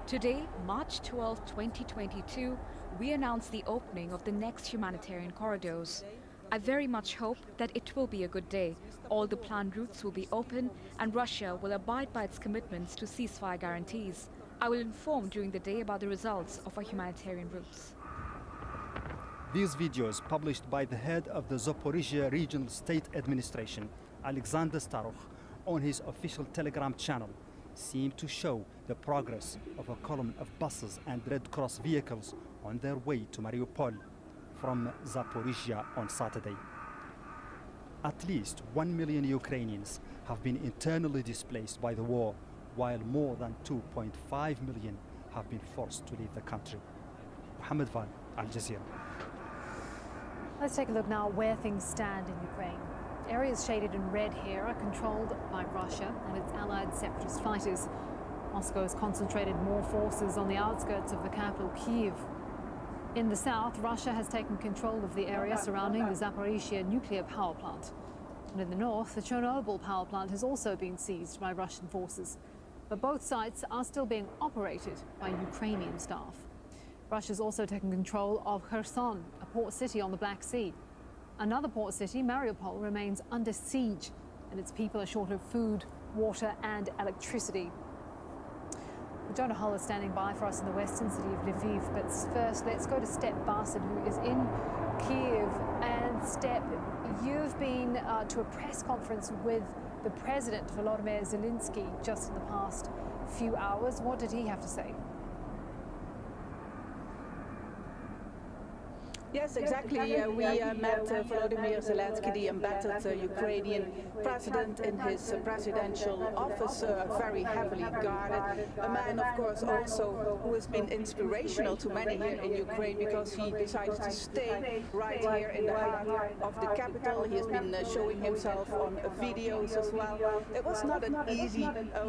S9: Today, March 12, 2022, we announce the opening of the next humanitarian corridors. I very much hope that it will be a good day. All the planned routes will be open and Russia will abide by its commitments to ceasefire guarantees. I will inform during the day about the results of our humanitarian routes.
S4: These videos, published by the head of the Zaporizhia Regional State Administration, Alexander Staroch, on his official Telegram channel, seem to show the progress of a column of buses and Red Cross vehicles on their way to Mariupol from Zaporizhia on Saturday. At least 1 million Ukrainians have been internally displaced by the war, while more than 2.5 million have been forced to leave the country. Mohammed Val, Al Jazeera.
S16: Let's take a look now where things stand in Ukraine. Areas shaded in red here are controlled by Russia and its allied separatist fighters. Moscow has concentrated more forces on the outskirts of the capital, Kyiv. In the south, Russia has taken control of the area surrounding the Zaporizhia nuclear power plant. And in the north, the Chernobyl power plant has also been seized by Russian forces. But both sites are still being operated by Ukrainian staff. Russia's also taken control of Kherson, a port city on the Black Sea. Another port city, Mariupol, remains under siege, and its people are short of food, water and electricity. Jonah Hull is standing by for us in the western city of Lviv, but first let's go to Step Barson, who is in Kyiv. And Step, you've been to a press conference with the President, Volodymyr Zelensky, just in the past few hours. What did he have to say?
S2: Yes, exactly. We met Volodymyr Zelensky, the embattled Ukrainian president, in his presidential office, very heavily guarded. A man, of course, also who has been inspirational to many here in Ukraine because he decided to stay right here in the heart of the capital. He has been showing himself on videos as well. It was not an easy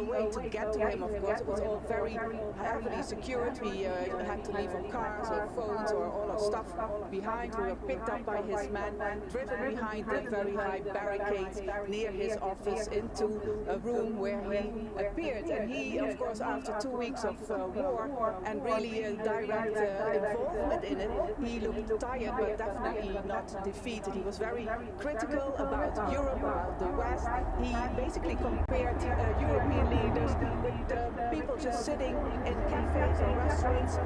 S2: way to get to him, of course. It was all very heavily secured. We had to leave our cars or phones or all our stuff behind. We were picked up by his men, driven behind the very high barricades near his office into a room where he appeared. And he, of course, after 2 weeks of war and really direct involvement in it, he looked tired but definitely not defeated. He was very critical about Europe, about the West. He basically compared European leaders with people just sitting in cafes or restaurants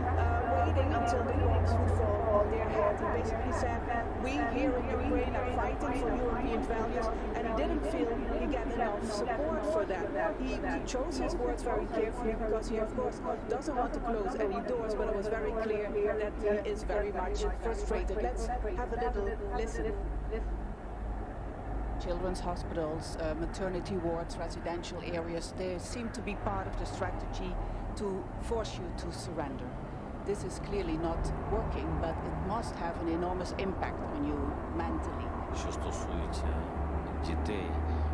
S2: waiting until the bombs would fall on their head. He basically said, we here in Ukraine are fighting for European values, and he didn't feel he got enough support for that. He chose his words very carefully because he, of course, doesn't want to close any doors, but it was very clear that he is very much frustrated. Let's have a little listen. Children's hospitals, maternity wards, residential areas, they seem to be part of the strategy to force you to surrender. This is clearly not working, but it must have an enormous impact on you mentally.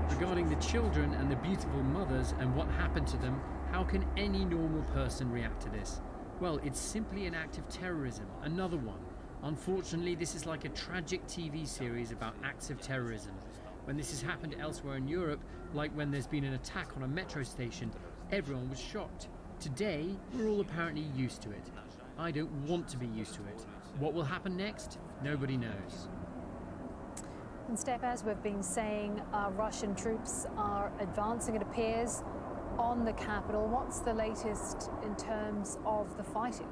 S10: Regarding the children and the beautiful mothers and what happened to them, how can any normal person react to this? Well, it's simply an act of terrorism, another one. Unfortunately, this is like a tragic TV series about acts of terrorism. When this has happened elsewhere in Europe, like when there's been an attack on a metro station, everyone was shocked. Today, we're all apparently used to it. I don't want to be used to it. What will happen next? Nobody knows.
S16: And Step, as we've been saying, Russian troops are advancing, it appears, on the capital. What's the latest in terms of the fighting?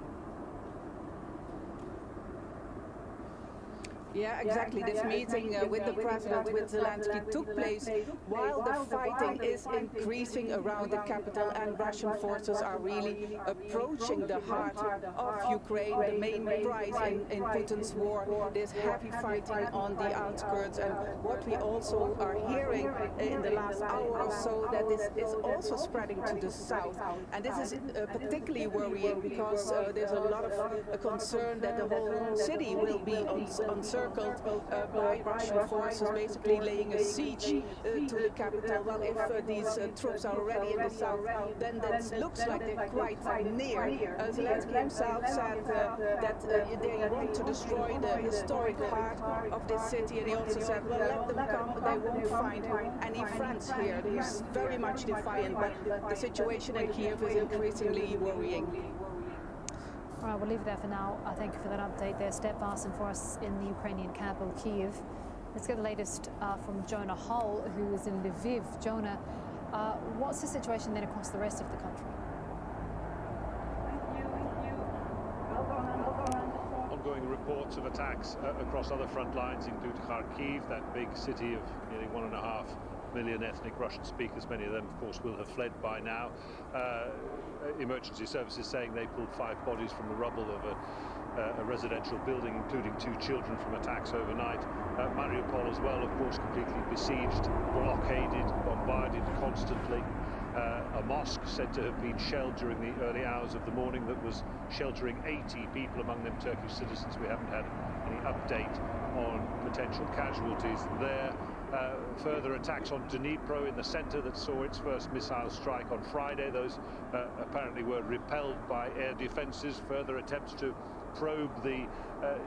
S2: Yeah, exactly. This meeting with the president, with Zelensky, took place while the fighting is increasing around the capital and Russian forces are really approaching the heart of Ukraine, the main prize in Putin's war. There's heavy fighting on the outskirts, and what we also are hearing in the last hour or so, that this is also spreading to the south. And this is particularly worrying because there's a lot of concern that the whole city will be encircled by Russian forces, basically laying a siege to the capital. Well, if these troops are already in the south, then that looks like they're quite near. Zelensky himself said that they want to destroy the historic heart of this city, and he also said, well, let them come, they won't find any friends here. He's very much defiant, but the situation in Kyiv is increasingly worrying.
S16: All right, we'll leave it there for now. Thank you for that update there, Step Barson, for us in the Ukrainian capital, Kyiv. Let's get the latest from Jonah Hull, who is in Lviv. Jonah, what's the situation then across the rest of the country?
S11: Ongoing reports of attacks across other front lines include Kharkiv, that big city of nearly 1.5 million ethnic Russian speakers. Many of them, of course, will have fled by now. Emergency services saying they pulled 5 bodies from the rubble of a residential building, including 2 children, from attacks overnight. Mariupol as well, of course, completely besieged, blockaded, bombarded constantly. A mosque said to have been shelled during the early hours of the morning that was sheltering 80 people, among them Turkish citizens. We haven't had any update on potential casualties there. Further attacks on Dnipro in the center that saw its first missile strike on Friday. Those apparently were repelled by air defenses. Further attempts to probe the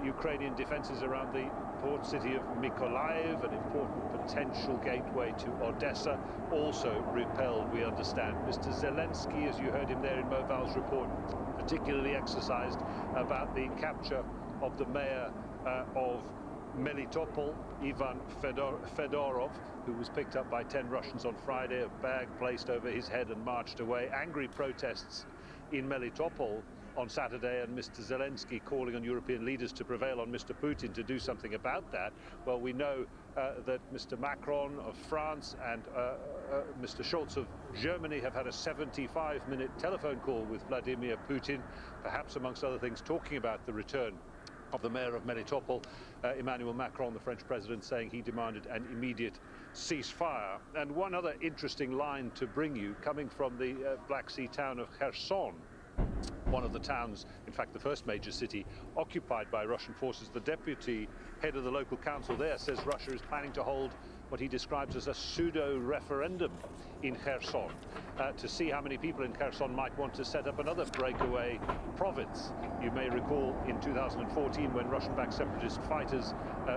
S11: Ukrainian defenses around the port city of Mykolaiv, an important potential gateway to Odessa, also repelled, we understand. Mr. Zelensky, as you heard him there in Moval's report, particularly exercised about the capture of the mayor of Melitopol, Ivan Fedorov, who was picked up by 10 Russians on Friday, a bag placed over his head and marched away. Angry protests in Melitopol on Saturday, and Mr. Zelensky calling on European leaders to prevail on Mr. Putin to do something about that. Well, we know that Mr. Macron of France and Mr. Scholz of Germany have had a 75-minute telephone call with Vladimir Putin, perhaps amongst other things talking about the return of the mayor of Melitopol, Emmanuel Macron, the French president, saying he demanded an immediate ceasefire. And one other interesting line to bring you, coming from the Black Sea town of Kherson, one of the towns, in fact the first major city, occupied by Russian forces. The deputy head of the local council there says Russia is planning to hold what he describes as a pseudo-referendum in Kherson to see how many people in Kherson might want to set up another breakaway province. You may recall in 2014 when Russian-backed separatist fighters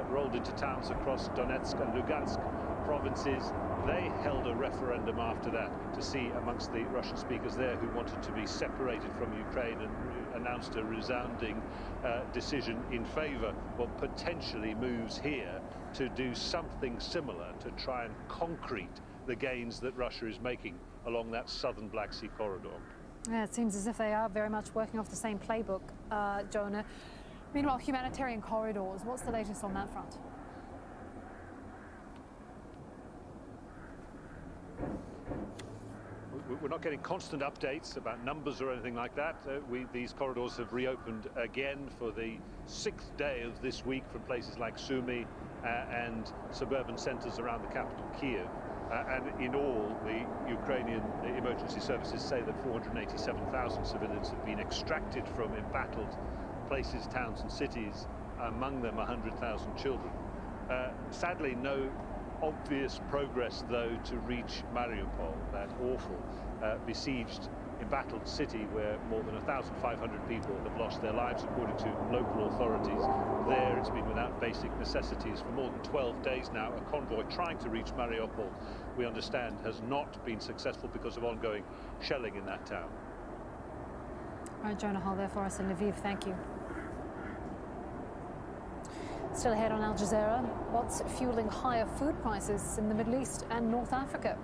S11: rolled into towns across Donetsk and Lugansk provinces. They held a referendum after that to see amongst the Russian speakers there who wanted to be separated from Ukraine, and announced a resounding decision in favor of potentially moves here to do something similar to try and concrete the gains that Russia is making along that southern Black Sea corridor.
S16: Yeah, it seems as if they are very much working off the same playbook, Jonah. Meanwhile, humanitarian corridors, what's the latest on that front?
S11: We're not getting constant updates about numbers or anything like that. These corridors have reopened again for the 6th day of this week from places like Sumy and suburban centers around the capital, Kyiv. And in all, the Ukrainian emergency services say that 487,000 civilians have been extracted from embattled places, towns and cities, among them 100,000 children. Sadly, no obvious progress, though, to reach Mariupol, that awful, besieged, embattled city where more than 1,500 people have lost their lives, according to local authorities. There, it's been without basic necessities for more than 12 days now. A convoy trying to reach Mariupol, we understand, has not been successful because of ongoing shelling in that town.
S16: All right, Jonah Hull there for us in Lviv. Thank you. Still ahead on Al Jazeera, what's fueling higher food prices in the Middle East and North Africa?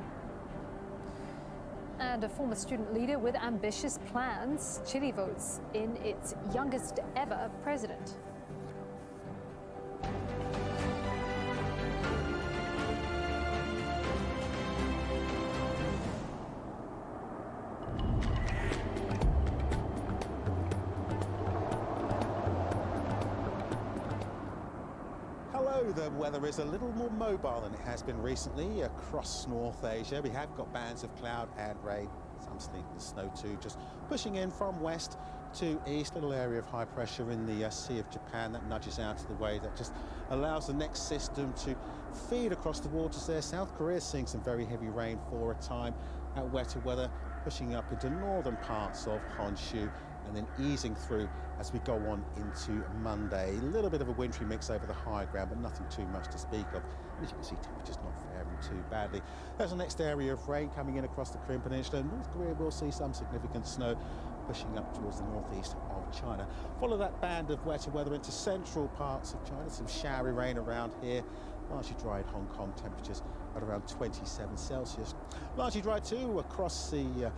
S16: And a former student leader with ambitious plans, Chile votes in its youngest ever president.
S12: The weather is a little more mobile than it has been recently across North Asia. We have got bands of cloud and rain, some sleet and snow too, just pushing in from west to east. Little area of high pressure in the Sea of Japan that nudges out of the way, that just allows the next system to feed across the waters there. South Korea is seeing some very heavy rain for a time. That wetter weather pushing up into northern parts of Honshu and then easing through as we go on into Monday. A little bit of a wintry mix over the higher ground, but nothing too much to speak of. And as you can see, temperatures not faring too badly. There's the next area of rain coming in across the Korean Peninsula. North Korea will see some significant snow pushing up towards the northeast of China. Follow that band of wetter weather into central parts of China. Some showery rain around here. Largely dry in Hong Kong, temperatures at around 27 Celsius. Largely dry too across the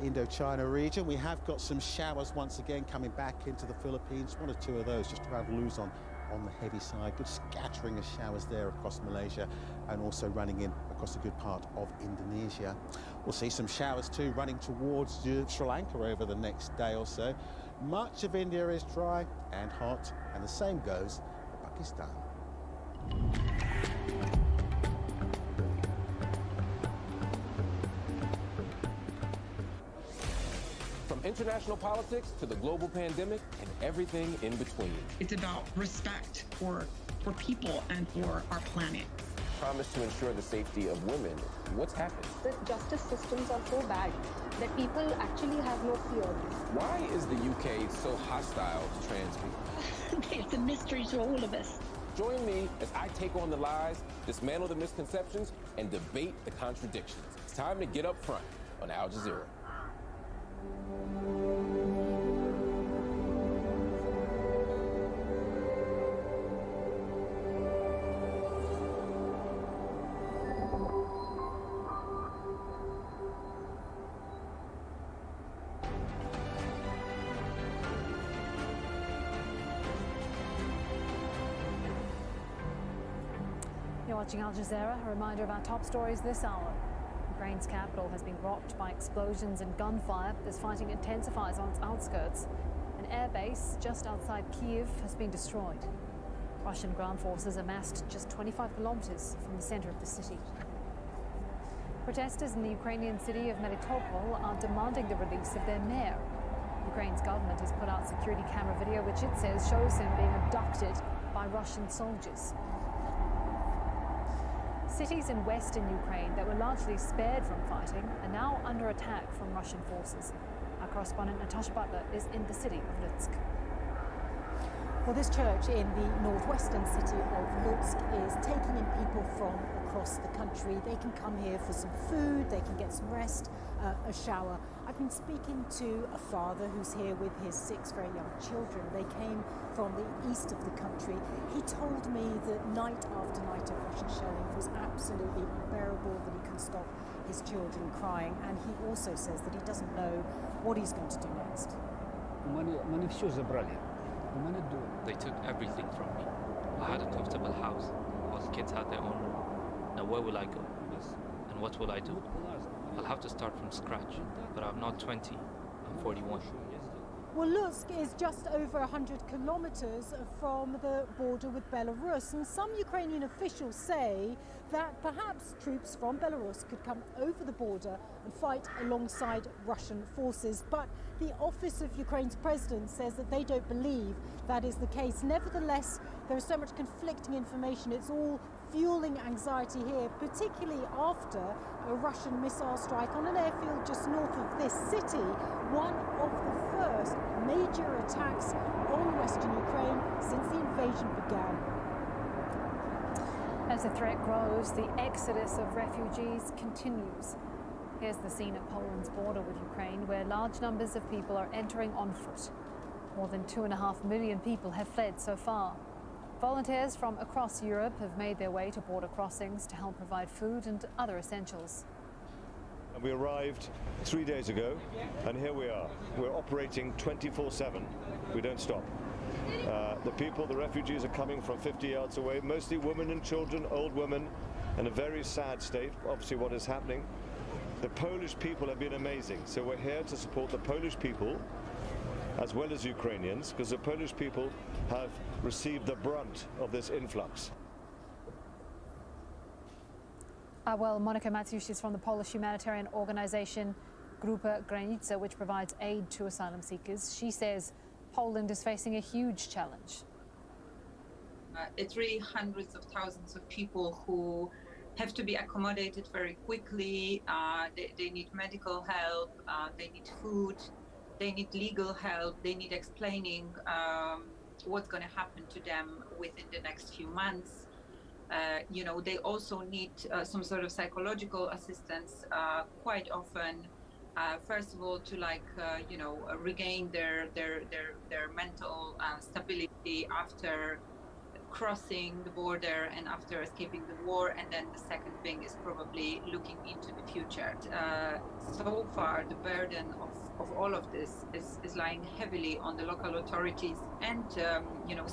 S12: Indochina region. We have got some showers once again coming back into the Philippines. One or two of those just around Luzon on the heavy side. Good scattering of showers there across Malaysia and also running in across a good part of Indonesia. We'll see some showers too running towards Sri Lanka over the next day or so. Much of India is dry and hot, and the same goes for Pakistan.
S13: From international politics to the global pandemic and everything in between.
S14: It's about respect for people and for our planet.
S13: Promise to ensure the safety of women. What's happened?
S15: The justice systems are so bad that people actually have no fear.
S13: Why is the UK so hostile to trans people?
S14: It's a mystery to all of us.
S13: Join me as I take on the lies, dismantle the misconceptions, and debate the contradictions. It's time to get up front on Al Jazeera.
S16: watching Al Jazeera. A reminder of our top stories this hour. Ukraine's capital has been rocked by explosions and gunfire as fighting intensifies on its outskirts. An airbase just outside Kyiv has been destroyed. Russian ground forces amassed just 25 kilometers from the center of the city. Protesters in the Ukrainian city of Melitopol are demanding the release of their mayor. Ukraine's government has put out security camera video which it says shows him being abducted by Russian soldiers. Cities in western Ukraine that were largely spared from fighting are now under attack from Russian forces. Our correspondent Natasha Butler is in the city of Lutsk.
S1: Well, this church in the northwestern city of Lutsk is taking in people from across the country. They can come here for some food, they can get some rest, a shower. I've been speaking to a father who's here with his 6 very young children. They came from the east of the country. He told me that night after night of Russian shelling was absolutely unbearable, that he couldn't stop his children crying, and he also says that he doesn't know what he's going to do next.
S3: They took everything from me. I had a comfortable house. All the kids had their own room. Now where will I go? And what will I do? I'll have to start from scratch. But I'm not 20. I'm 41.
S1: Well, Lutsk is just over 100 kilometers from the border with Belarus, and some Ukrainian officials say that perhaps troops from Belarus could come over the border and fight alongside Russian forces. But the office of Ukraine's president says that they don't believe that is the case. Nevertheless, there is so much conflicting information. It's all fueling anxiety here, particularly after a Russian missile strike on an airfield just north of this city, one of the first major attacks on western Ukraine since the invasion began.
S16: As the threat grows, the exodus of refugees continues. Here's the scene at Poland's border with Ukraine, where large numbers of people are entering on foot. More than 2.5 million people have fled so far. Volunteers from across Europe have made their way to border crossings to help provide food and other essentials.
S17: We arrived 3 days ago, and here we are. We're operating 24/7. We don't stop. The refugees are coming from 50 yards away, mostly women and children, old women, in a very sad state, obviously what is happening. The Polish people have been amazing, so we're here to support the Polish people as well as Ukrainians, because the Polish people have received the brunt of this influx.
S16: Well, Monika Maciusz is from the Polish humanitarian organization Grupa Granica, which provides aid to asylum seekers. She says Poland is facing a huge challenge.
S23: It's really hundreds of thousands of people who have to be accommodated very quickly. They need medical help, they need food, they need legal help, they need explaining what's going to happen to them within the next few months. They also need some sort of psychological assistance quite often. First of all, to regain their mental stability after crossing the border and after escaping the war, and then the second thing is probably looking into the future. So far, the burden of all of this is lying heavily on the local authorities and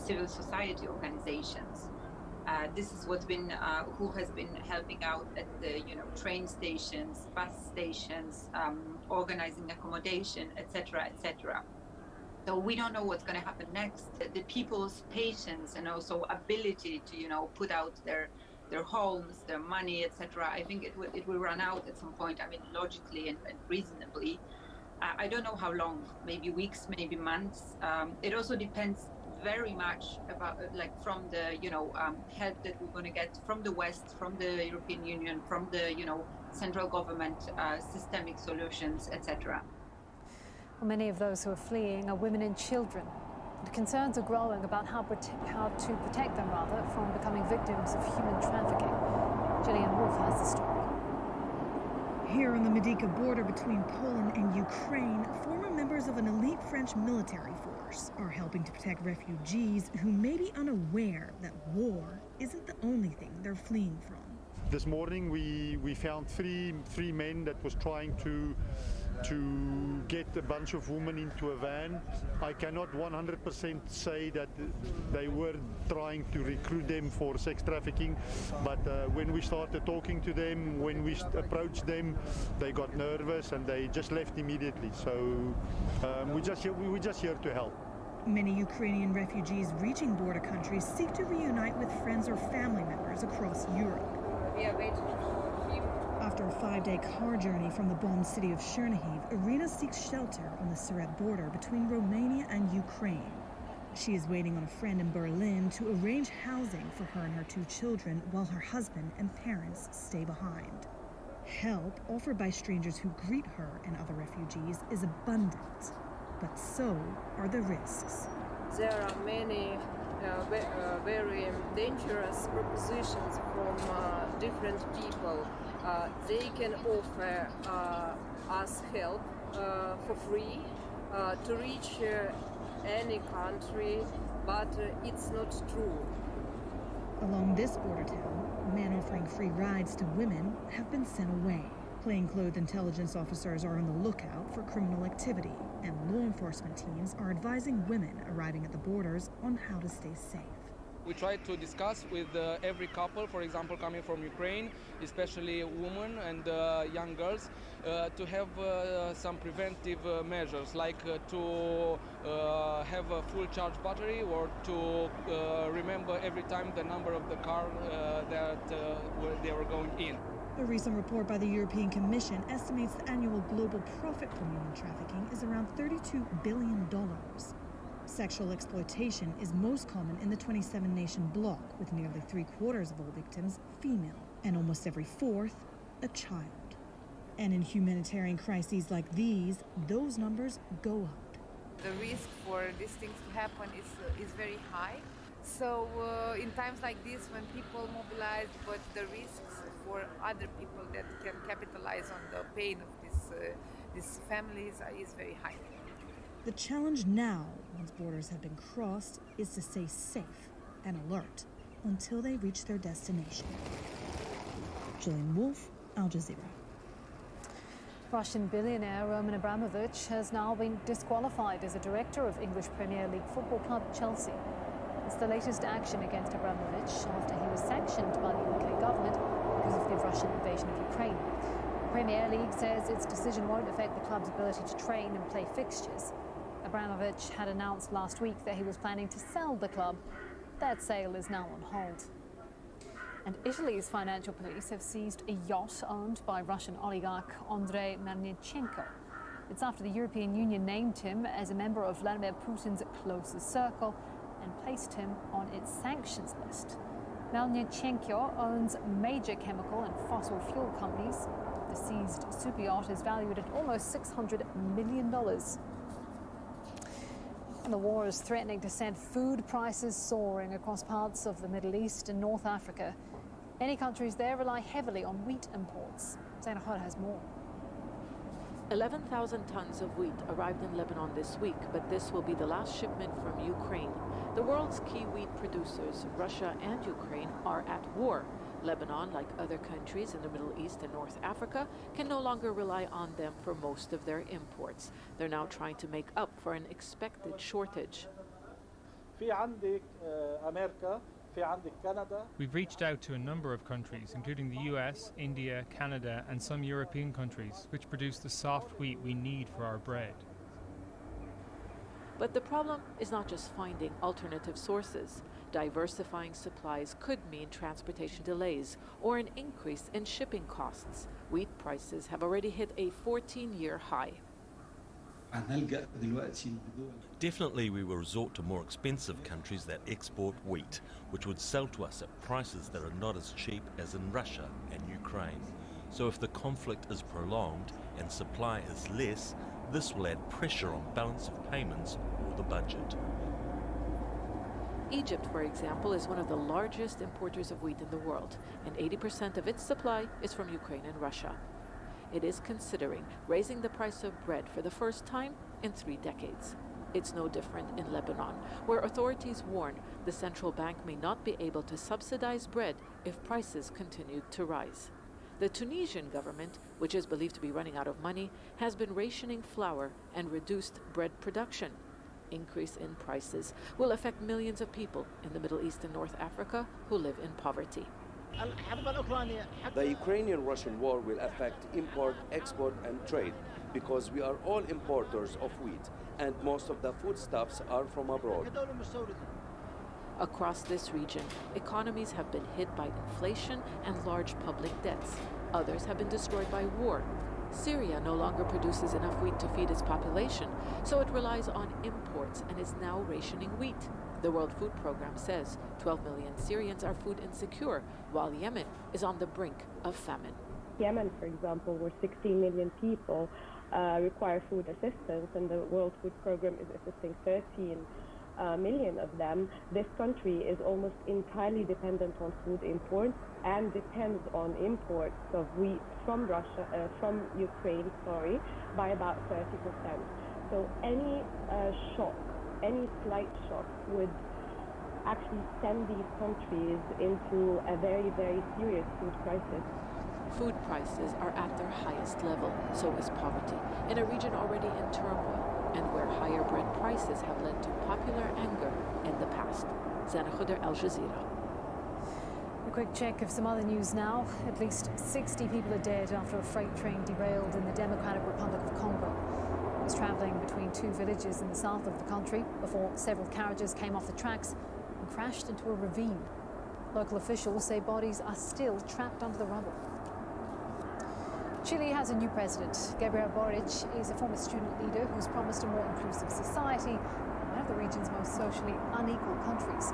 S23: civil society organizations. This is who has been helping out at the train stations, bus stations, organizing accommodation, etc., etc. So we don't know what's going to happen next. The people's patience and also ability to put out their homes, their money, etc. I think it will run out at some point. I mean, logically and reasonably. I don't know how long. Maybe weeks, maybe months. It also depends very much about from the help that we're going to get from the West, from the European Union, from the central government, systemic solutions, etc.
S16: Well, many of those who are fleeing are women and children. The concerns are growing about how to protect them from becoming victims of human trafficking. Gillian Wolfe has the story.
S24: Here on the Medica border between Poland and Ukraine, former members of an elite French military force are helping to protect refugees who may be unaware that war isn't the only thing they're fleeing from.
S25: This morning we found three men that was trying to
S17: to get a bunch of women into a van. I cannot 100% say that they were trying to recruit them for sex trafficking, but when we started talking to them, when we approached them, they got nervous and they just left immediately. So we're just here to help.
S24: Many Ukrainian refugees reaching border countries seek to reunite with friends or family members across Europe. After a 5-day car journey from the bombed city of Chernihiv, Irina seeks shelter on the Suret border between Romania and Ukraine. She is waiting on a friend in Berlin to arrange housing for her and her 2 children while her husband and parents stay behind. Help offered by strangers who greet her and other refugees is abundant, but so are the risks.
S5: There are many very dangerous propositions from different people. They can offer us help for free to reach any country, but it's not true.
S24: Along this border town, men offering free rides to women have been sent away. Plainclothed intelligence officers are on the lookout for criminal activity, and law enforcement teams are advising women arriving at the borders on how to stay safe.
S18: We try to discuss with every couple, for example, coming from Ukraine, especially women and young girls, to have some preventive measures, like to have a full charge battery or to remember every time the number of the car that where they were going in.
S24: A recent report by the European Commission estimates the annual global profit from human trafficking is around $32 billion. Sexual exploitation is most common in the 27-nation bloc, with nearly 3/4 of all victims female, and almost every 4th a child. And in humanitarian crises like these, those numbers go up.
S19: The risk for these things to happen is very high. So in times like this, when people mobilize, but the risks for other people that can capitalize on the pain of these families is very high.
S24: The challenge now, once borders have been crossed, is to stay safe and alert until they reach their destination. Gillian Wolfe, Al Jazeera.
S16: Russian billionaire Roman Abramovich has now been disqualified as a director of English Premier League football club Chelsea. It's the latest action against Abramovich after he was sanctioned by the UK government because of the Russian invasion of Ukraine. Premier League says its decision won't affect the club's ability to train and play fixtures. Abramovich had announced last week that he was planning to sell the club. That sale is now on hold. And Italy's financial police have seized a yacht owned by Russian oligarch Andrei Melnychenko. It's after the European Union named him as a member of Vladimir Putin's closest circle and placed him on its sanctions list. Melnychenko owns major chemical and fossil fuel companies. The seized super yacht is valued at almost $600 million. And the war is threatening to send food prices soaring across parts of the Middle East and North Africa. Many countries there rely heavily on wheat imports. Zainahor has more.
S20: 11,000 tons of wheat arrived in Lebanon this week, but this will be the last shipment from Ukraine. The world's key wheat producers, Russia and Ukraine, are at war. Lebanon, like other countries in the Middle East and North Africa, can no longer rely on them for most of their imports. They're now trying to make up for an expected shortage.
S25: We've reached out to a number of countries, including the US, India, Canada, and some European countries, which produce the soft wheat we need for our bread.
S20: But the problem is not just finding alternative sources. Diversifying supplies could mean transportation delays or an increase in shipping costs. Wheat prices have already hit a 14-year high.
S26: Definitely we will resort to more expensive countries that export wheat, which would sell to us at prices that are not as cheap as in Russia and Ukraine. So if the conflict is prolonged and supply is less, this will add pressure on balance of payments or the budget.
S20: Egypt, for example, is one of the largest importers of wheat in the world, and 80% of its supply is from Ukraine and Russia. It is considering raising the price of bread for the first time in 3 decades. It's no different in Lebanon, where authorities warn the central bank may not be able to subsidize bread if prices continue to rise. The Tunisian government, which is believed to be running out of money, has been rationing flour and reduced bread production. Increase in prices will affect millions of people in the Middle East and North Africa who live in poverty.
S6: The Ukrainian-Russian war will affect import, export and trade because we are all importers of wheat and most of the foodstuffs are from abroad.
S20: Across this region, economies have been hit by inflation and large public debts. Others have been destroyed by war. Syria no longer produces enough wheat to feed its population, so it relies on imports and is now rationing wheat. The World Food Programme says 12 million Syrians are food insecure, while Yemen is on the brink of famine.
S7: Yemen, for example, where 16 million people require food assistance, and the World Food Programme is assisting 13 million of them. This country is almost entirely dependent on food imports and depends on imports of wheat from Ukraine, by about 30%. So any shock, any slight shock would actually send these countries into a very, very serious food crisis.
S20: Food prices are at their highest level, so is poverty, in a region already in turmoil and where higher bread prices have led to popular anger in the past. Zana Khuder, Al Jazeera.
S16: A quick check of some other news now. At least 60 people are dead after a freight train derailed in the Democratic Republic of Congo. It was traveling between two villages in the south of the country before several carriages came off the tracks and crashed into a ravine. Local officials say bodies are still trapped under the rubble. Chile has a new president. Gabriel Boric is a former student leader who's promised a more inclusive society in one of the region's most socially unequal countries.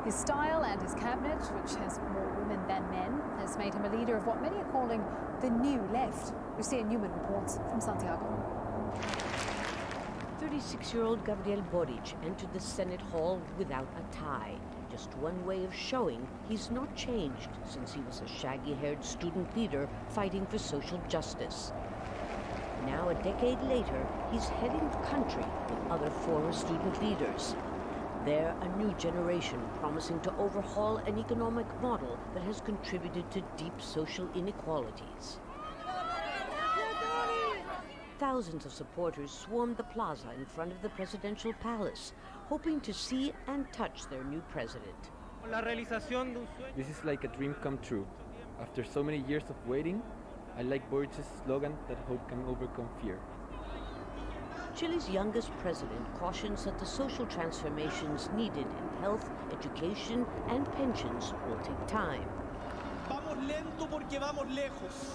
S16: His style and his cabinet, which has more women than men, has made him a leader of what many are calling the new left. Lucia Newman reports from Santiago.
S8: 36-year-old Gabriel Boric entered the Senate hall without a tie. Just one way of showing he's not changed since he was a shaggy-haired student leader fighting for social justice. Now, a decade later, he's heading the country with other former student leaders. They're a new generation promising to overhaul an economic model that has contributed to deep social inequalities. Thousands of supporters swarmed the plaza in front of the presidential palace, hoping to see and touch their new president.
S9: This is like a dream come true. After so many years of waiting, I like Boric's slogan that hope can overcome fear.
S8: Chile's youngest president cautions that the social transformations needed in health, education, and pensions will take time.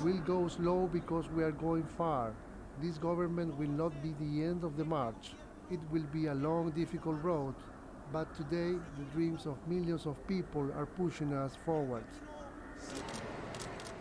S21: We'll go slow because we are going far. This government will not be the end of the march. It will be a long, difficult road, but today the dreams of millions of people are pushing us forward.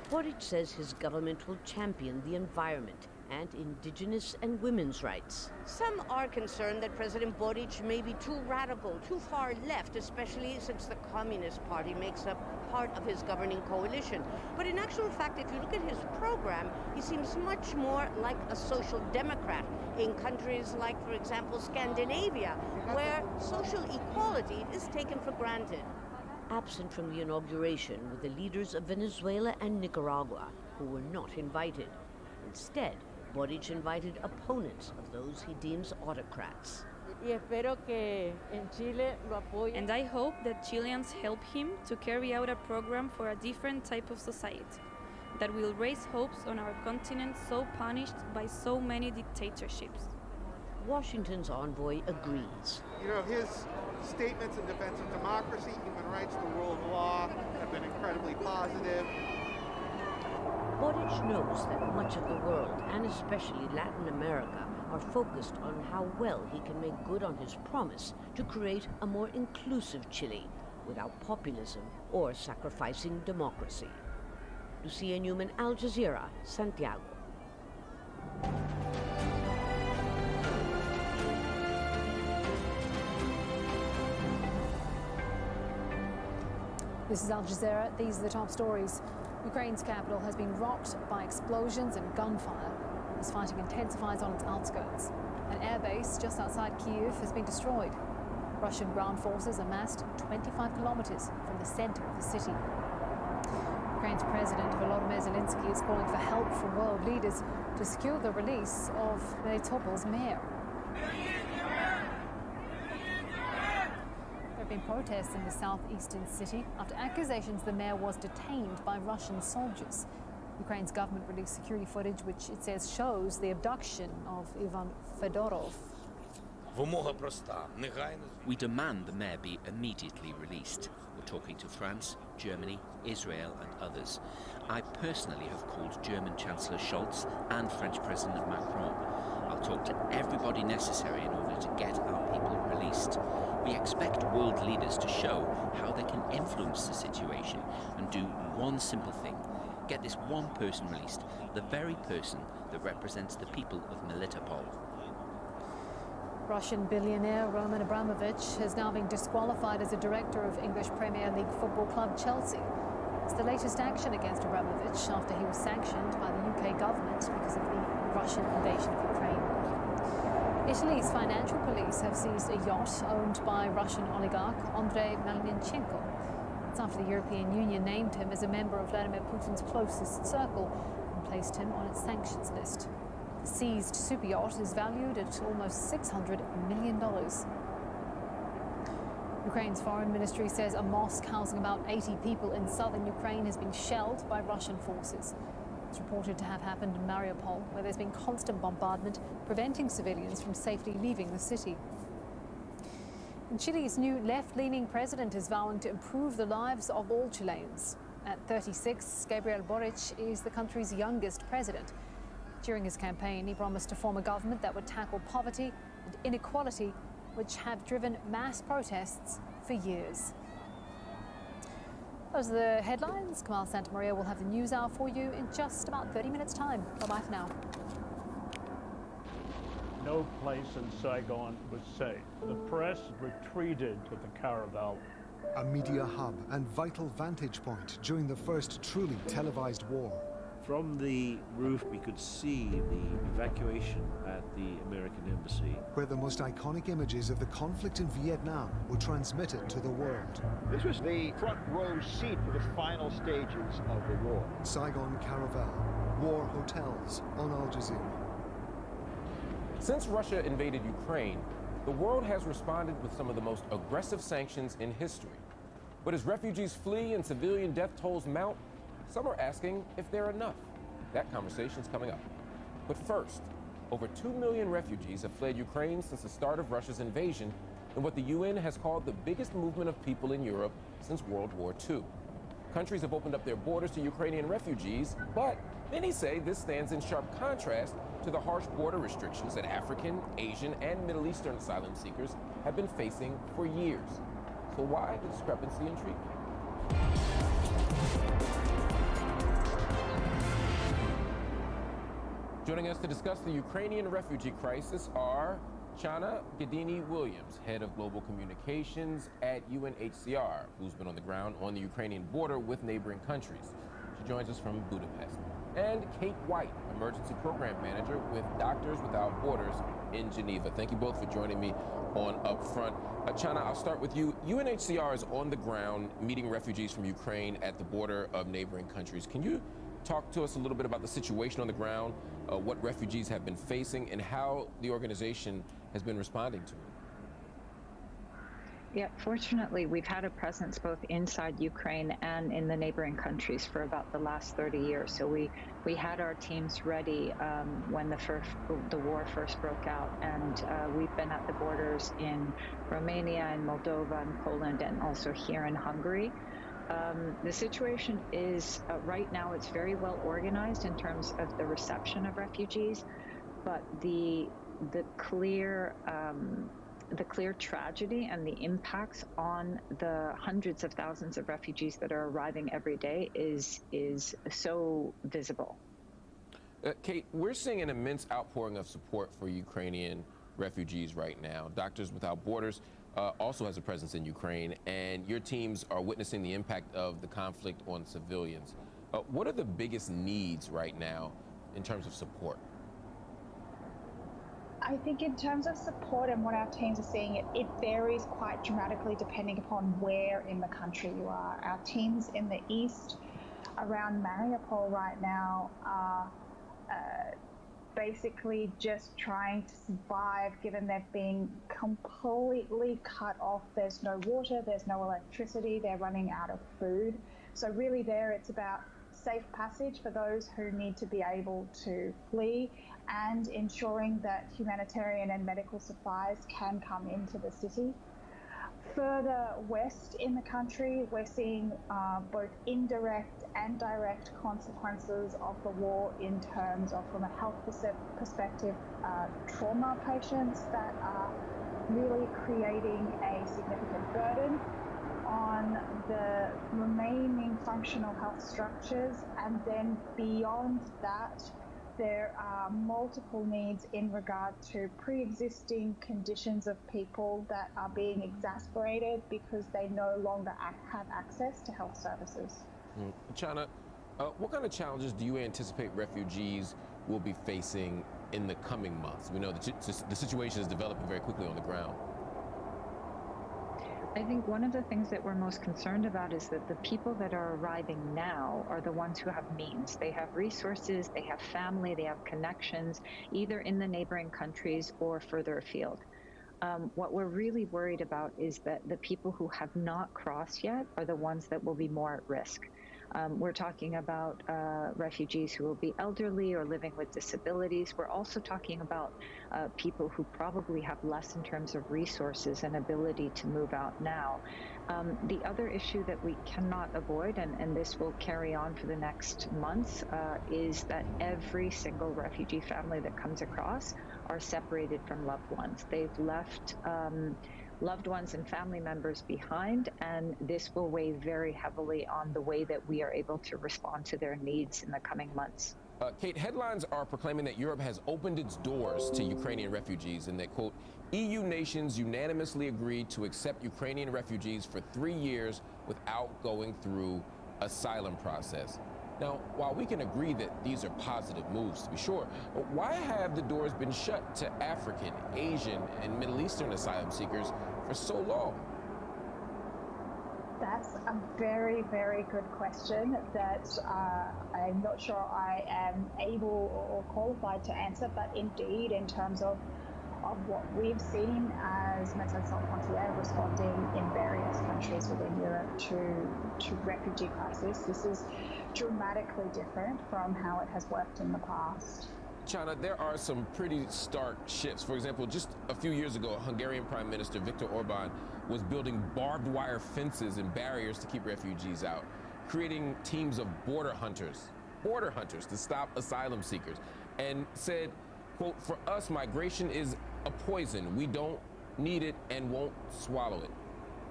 S8: Boric says his government will champion the environment and indigenous and women's rights. Some are concerned that President Boric may be too radical, too far left, especially since the Communist Party makes up part of his governing coalition. But in actual fact, if you look at his program, he seems much more like a social democrat in countries like, for example, Scandinavia, where social equality is taken for granted. Absent from the inauguration were the leaders of Venezuela and Nicaragua, who were not invited. Instead, Boric invited opponents of those he deems autocrats.
S22: And I hope that Chileans help him to carry out a program for a different type of society that will raise hopes on our continent so punished by so many dictatorships.
S8: Washington's envoy agrees.
S27: You know, his statements in defense of democracy, human rights, the rule of law have been incredibly positive.
S8: Boric knows that much of the world, and especially Latin America, are focused on how well he can make good on his promise to create a more inclusive Chile without populism or sacrificing democracy. Lucia Newman, Al Jazeera, Santiago.
S16: This is Al Jazeera. These are the top stories. Ukraine's capital has been rocked by explosions and gunfire as fighting intensifies on its outskirts. An airbase just outside Kyiv has been destroyed. Russian ground forces amassed 25 kilometers from the center of the city. Ukraine's President Volodymyr Zelensky is calling for help from world leaders to secure the release of Melitopol's mayor. There have been protests in the southeastern city after accusations the mayor was detained by Russian soldiers. Ukraine's government released security footage which it says shows the abduction of Ivan Fedorov.
S2: We demand the mayor be immediately released. We're talking to France, Germany, Israel and others. I personally have called German Chancellor Scholz and French President Macron. I'll talk to everybody necessary in order to get our people released. We expect world leaders to show how they can influence the situation and do one simple thing. Get this one person released, the very person that represents the people of Melitopol.
S16: Russian billionaire Roman Abramovich has now been disqualified as a director of English Premier League football club Chelsea. It's the latest action against Abramovich after he was sanctioned by the UK government because of the Russian invasion of Ukraine. Italy's financial police have seized a yacht owned by Russian oligarch Andrei Melnychenko. It's after the European Union named him as a member of Vladimir Putin's closest circle and placed him on its sanctions list. The seized super yacht is valued at almost $600 million. Ukraine's foreign ministry says a mosque housing about 80 people in southern Ukraine has been shelled by Russian forces. It's reported to have happened in Mariupol, where there's been constant bombardment, preventing civilians from safely leaving the city. And Chile's new left-leaning president is vowing to improve the lives of all Chileans. At 36, Gabriel Boric is the country's youngest president. During his campaign, he promised to form a government that would tackle poverty and inequality, which have driven mass protests for years. Those are the headlines. Kamal Santamaria will have the news hour for you in just about 30 minutes' time. Bye-bye for now.
S4: No place in Saigon was safe. The press retreated to the caravel.
S10: A media hub and vital vantage point during the first truly televised war.
S11: From the roof, we could see the evacuation at the American embassy,
S10: where the most iconic images of the conflict in Vietnam were transmitted to the world.
S27: This was the front row seat for the final stages of the war.
S10: Saigon Caravel, war hotels on Al Jazeera.
S13: Since Russia invaded Ukraine, the world has responded with some of the most aggressive sanctions in history. But as refugees flee and civilian death tolls mount, some are asking if they're enough. That conversation's coming up. But first, over 2 million refugees have fled Ukraine since the start of Russia's invasion in what the UN has called the biggest movement of people in Europe since World War II. Countries have opened up their borders to Ukrainian refugees, but many say this stands in sharp contrast to the harsh border restrictions that African, Asian, and Middle Eastern asylum seekers have been facing for years. So why the discrepancy intrigue me? Joining us to discuss the Ukrainian refugee crisis are Chana Gadini-Williams, head of global communications at UNHCR, who's been on the ground on the Ukrainian border with neighboring countries. She joins us from Budapest. And Kate White, emergency program manager with Doctors Without Borders in Geneva. Thank you both for joining me on Upfront. Chana, I'll start with you. UNHCR is on the ground meeting refugees from Ukraine at the border of neighboring countries. Can you talk to us a little bit about the situation on the ground, what refugees have been facing, and how the organization has been responding to it?
S12: Yeah, fortunately, we've had a presence both inside Ukraine and in the neighboring countries for about the last 30 years. So we had our teams ready when the war first broke out, and we've been at the borders in Romania and Moldova and Poland, and also here in Hungary. The situation is, right now, it's very well organized in terms of the reception of refugees, but the clear tragedy and the impacts on the hundreds of thousands of refugees that are arriving every day is so visible.
S13: Kate, we're seeing an immense outpouring of support for Ukrainian refugees right now. Doctors Without Borders also has a presence in Ukraine, and your teams are witnessing the impact of the conflict on civilians. What are the biggest needs right now in terms of support?
S14: I think in terms of support and what our teams are seeing, it varies quite dramatically depending upon where in the country you are. Our teams in the east around Mariupol right now are basically just trying to survive, given they've been completely cut off. There's no water, there's no electricity, they're running out of food. So really there it's about safe passage for those who need to be able to flee, and ensuring that humanitarian and medical supplies can come into the city. Further west in the country, we're seeing both indirect and direct consequences of the war in terms of, from a health perspective, trauma patients that are really creating a significant burden on the remaining functional health structures. And then beyond that, there are multiple needs in regard to pre-existing conditions of people that are being exacerbated because they no longer have access to health services.
S13: Chana, what kind of challenges do you anticipate refugees will be facing in the coming months? We know the situation is developing very quickly on the ground.
S12: I think one of the things that we're most concerned about is that the people that are arriving now are the ones who have means. They have resources, they have family, they have connections, either in the neighboring countries or further afield. What we're really worried about is that the people who have not crossed yet are the ones that will be more at risk. We're talking about refugees who will be elderly or living with disabilities. We're also talking about people who probably have less in terms of resources and ability to move out now. The other issue that we cannot avoid, and this will carry on for the next months, is that every single refugee family that comes across are separated from loved ones. They've left loved ones and family members behind, and this will weigh very heavily on the way that we are able to respond to their needs in the coming months.
S13: Kate, headlines are proclaiming that Europe has opened its doors to Ukrainian refugees and that, quote, EU nations unanimously agreed to accept Ukrainian refugees for 3 years without going through asylum process. Now, while we can agree that these are positive moves, to be sure, why have the doors been shut to African, Asian, and Middle Eastern asylum seekers for so long?
S14: That's a very, very good question that I'm not sure I am able or qualified to answer, but indeed, in terms of what we've seen as Médecins Sans Frontières responding in various countries within Europe to refugee crisis, this is dramatically different from how it has worked in the past.
S13: Chana, there are some pretty stark shifts. For example, just a few years ago, Hungarian Prime Minister Viktor Orban was building barbed wire fences and barriers to keep refugees out, creating teams of border hunters to stop asylum seekers, and said, quote, "For us, migration is a poison. We don't need it and won't swallow it."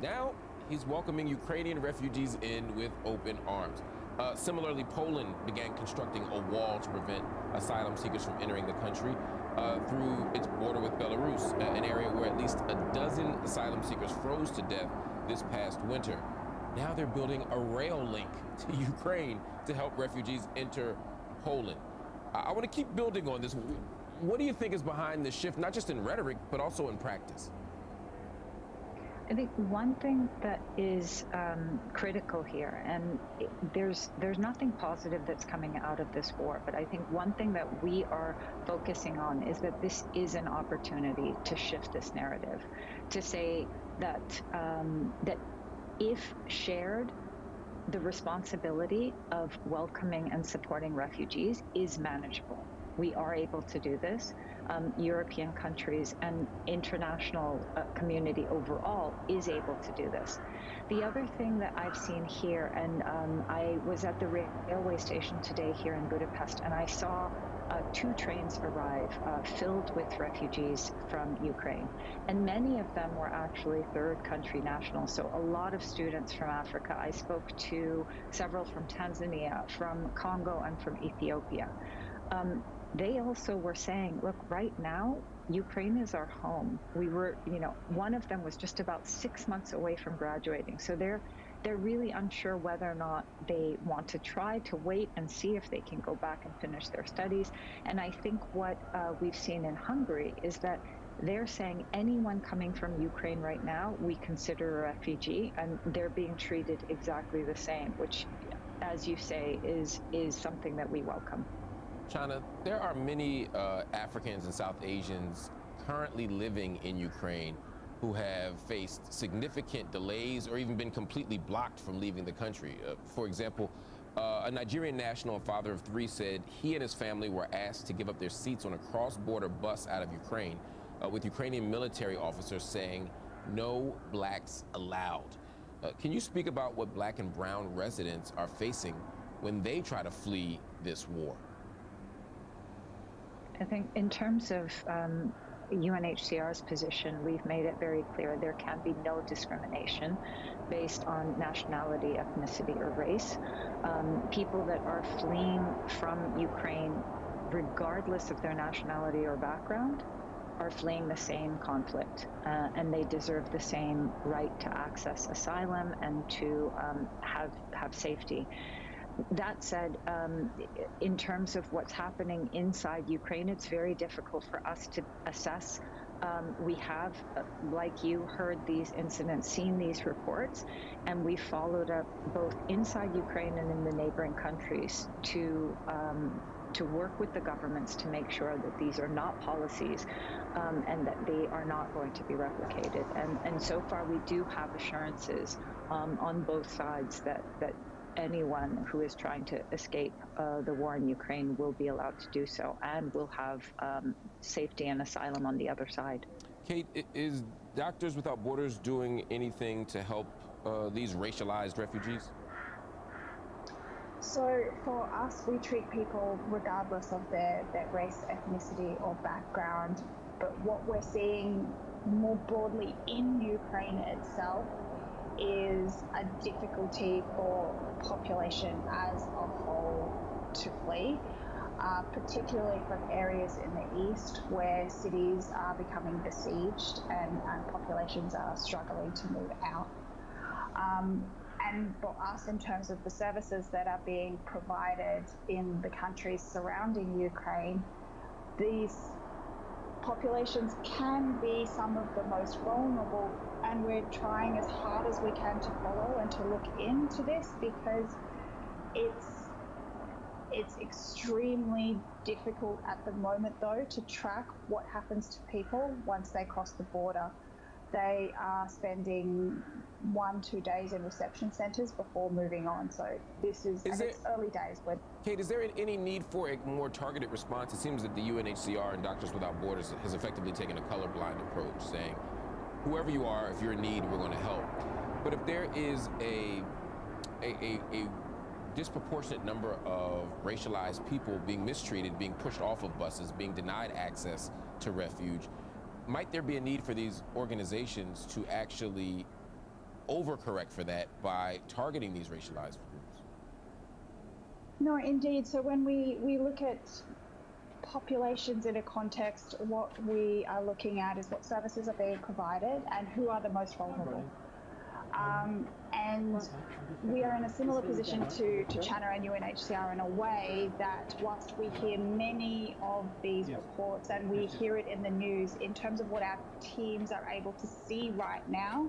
S13: Now, he's welcoming Ukrainian refugees in with open arms. Similarly, Poland began constructing a wall to prevent asylum seekers from entering the country through its border with Belarus, an area where at least a dozen asylum seekers froze to death this past winter. Now they're building a rail link to Ukraine to help refugees enter Poland. I want to keep building on this. What do you think is behind this shift, not just in rhetoric, but also in practice?
S12: I think one thing that is critical here, and there's nothing positive that's coming out of this war, but I think one thing that we are focusing on is that this is an opportunity to shift this narrative, to say that that if shared, the responsibility of welcoming and supporting refugees is manageable. We are able to do this. European countries and international community overall is able to do this. The other thing that I've seen here, and I was at the railway station today here in Budapest, and I saw 2 trains arrive filled with refugees from Ukraine. And many of them were actually third country nationals, so a lot of students from Africa. I spoke to several from Tanzania, from Congo, and from Ethiopia. They also were saying, look, right now, Ukraine is our home. We were, one of them was just about 6 months away from graduating. So they're really unsure whether or not they want to try to wait and see if they can go back and finish their studies. And I think what we've seen in Hungary is that they're saying anyone coming from Ukraine right now, we consider a refugee, and they're being treated exactly the same, which as you say, is something that we welcome.
S13: China, there are many Africans and South Asians currently living in Ukraine who have faced significant delays or even been completely blocked from leaving the country. For example, a Nigerian national and father of 3 said he and his family were asked to give up their seats on a cross-border bus out of Ukraine, with Ukrainian military officers saying, "No blacks allowed." Can you speak about what black and brown residents are facing when they try to flee this war?
S12: I think in terms of UNHCR's position, we've made it very clear there can be no discrimination based on nationality, ethnicity, or race. People that are fleeing from Ukraine, regardless of their nationality or background, are fleeing the same conflict, and they deserve the same right to access asylum and to have safety. That said, in terms of what's happening inside Ukraine, it's very difficult for us to assess. We have, like you, heard these incidents, seen these reports, and we followed up both inside Ukraine and in the neighboring countries to work with the governments to make sure that these are not policies and that they are not going to be replicated. And so far, we do have assurances on both sides that anyone who is trying to escape the war in Ukraine will be allowed to do so and will have safety and asylum on the other side.
S13: Kate, is Doctors Without Borders doing anything to help these racialized refugees?
S14: So for us, we treat people regardless of their race, ethnicity, or background. But what we're seeing more broadly in Ukraine itself is a difficulty for population as a whole to flee, particularly from areas in the east where cities are becoming besieged and populations are struggling to move out. And for us, in terms of the services that are being provided in the countries surrounding Ukraine, these populations can be some of the most vulnerable, and we're trying as hard as we can to follow and to look into this, because it's extremely difficult at the moment, though, to track what happens to people once they cross the border. They are spending 1-2 days in reception centres before moving on. So this is it's early days. But
S13: Kate, is there any need for a more targeted response? It seems that the UNHCR and Doctors Without Borders has effectively taken a colorblind approach, saying, whoever you are, if you're in need, we're going to help. But if there is a disproportionate number of racialized people being mistreated, being pushed off of buses, being denied access to refuge, might there be a need for these organizations to actually overcorrect for that by targeting these racialized groups?
S14: No, indeed. So when we look at populations in a context, what we are looking at is what services are being provided and who are the most vulnerable. And we are in a similar position to China and UNHCR in a way that whilst we hear many of these reports and we hear it in the news, in terms of what our teams are able to see right now,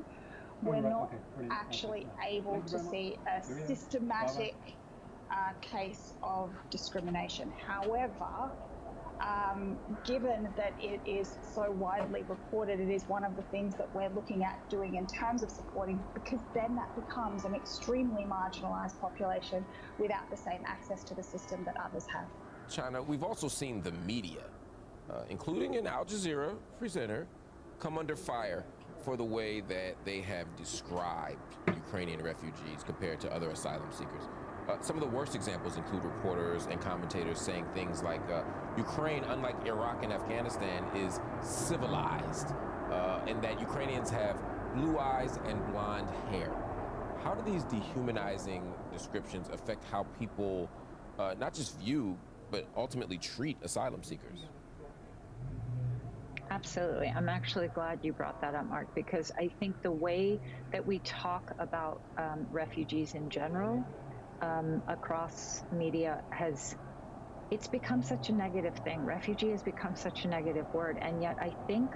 S14: we're not actually able to see a systematic case of discrimination. However, given that it is so widely reported, it is one of the things that we're looking at doing in terms of supporting, because then that becomes an extremely marginalized population without the same access to the system that others have.
S13: China, we've also seen the media, including an Al Jazeera presenter, come under fire for the way that they have described Ukrainian refugees compared to other asylum seekers. Some of the worst examples include reporters and commentators saying things like, Ukraine, unlike Iraq and Afghanistan, is civilized, and that Ukrainians have blue eyes and blonde hair. How do these dehumanizing descriptions affect how people not just view, but ultimately treat asylum seekers?
S12: Absolutely. I'm actually glad you brought that up, Mark, because I think the way that we talk about refugees in general across media it's become such a negative thing. Refugee has become such a negative word. And yet I think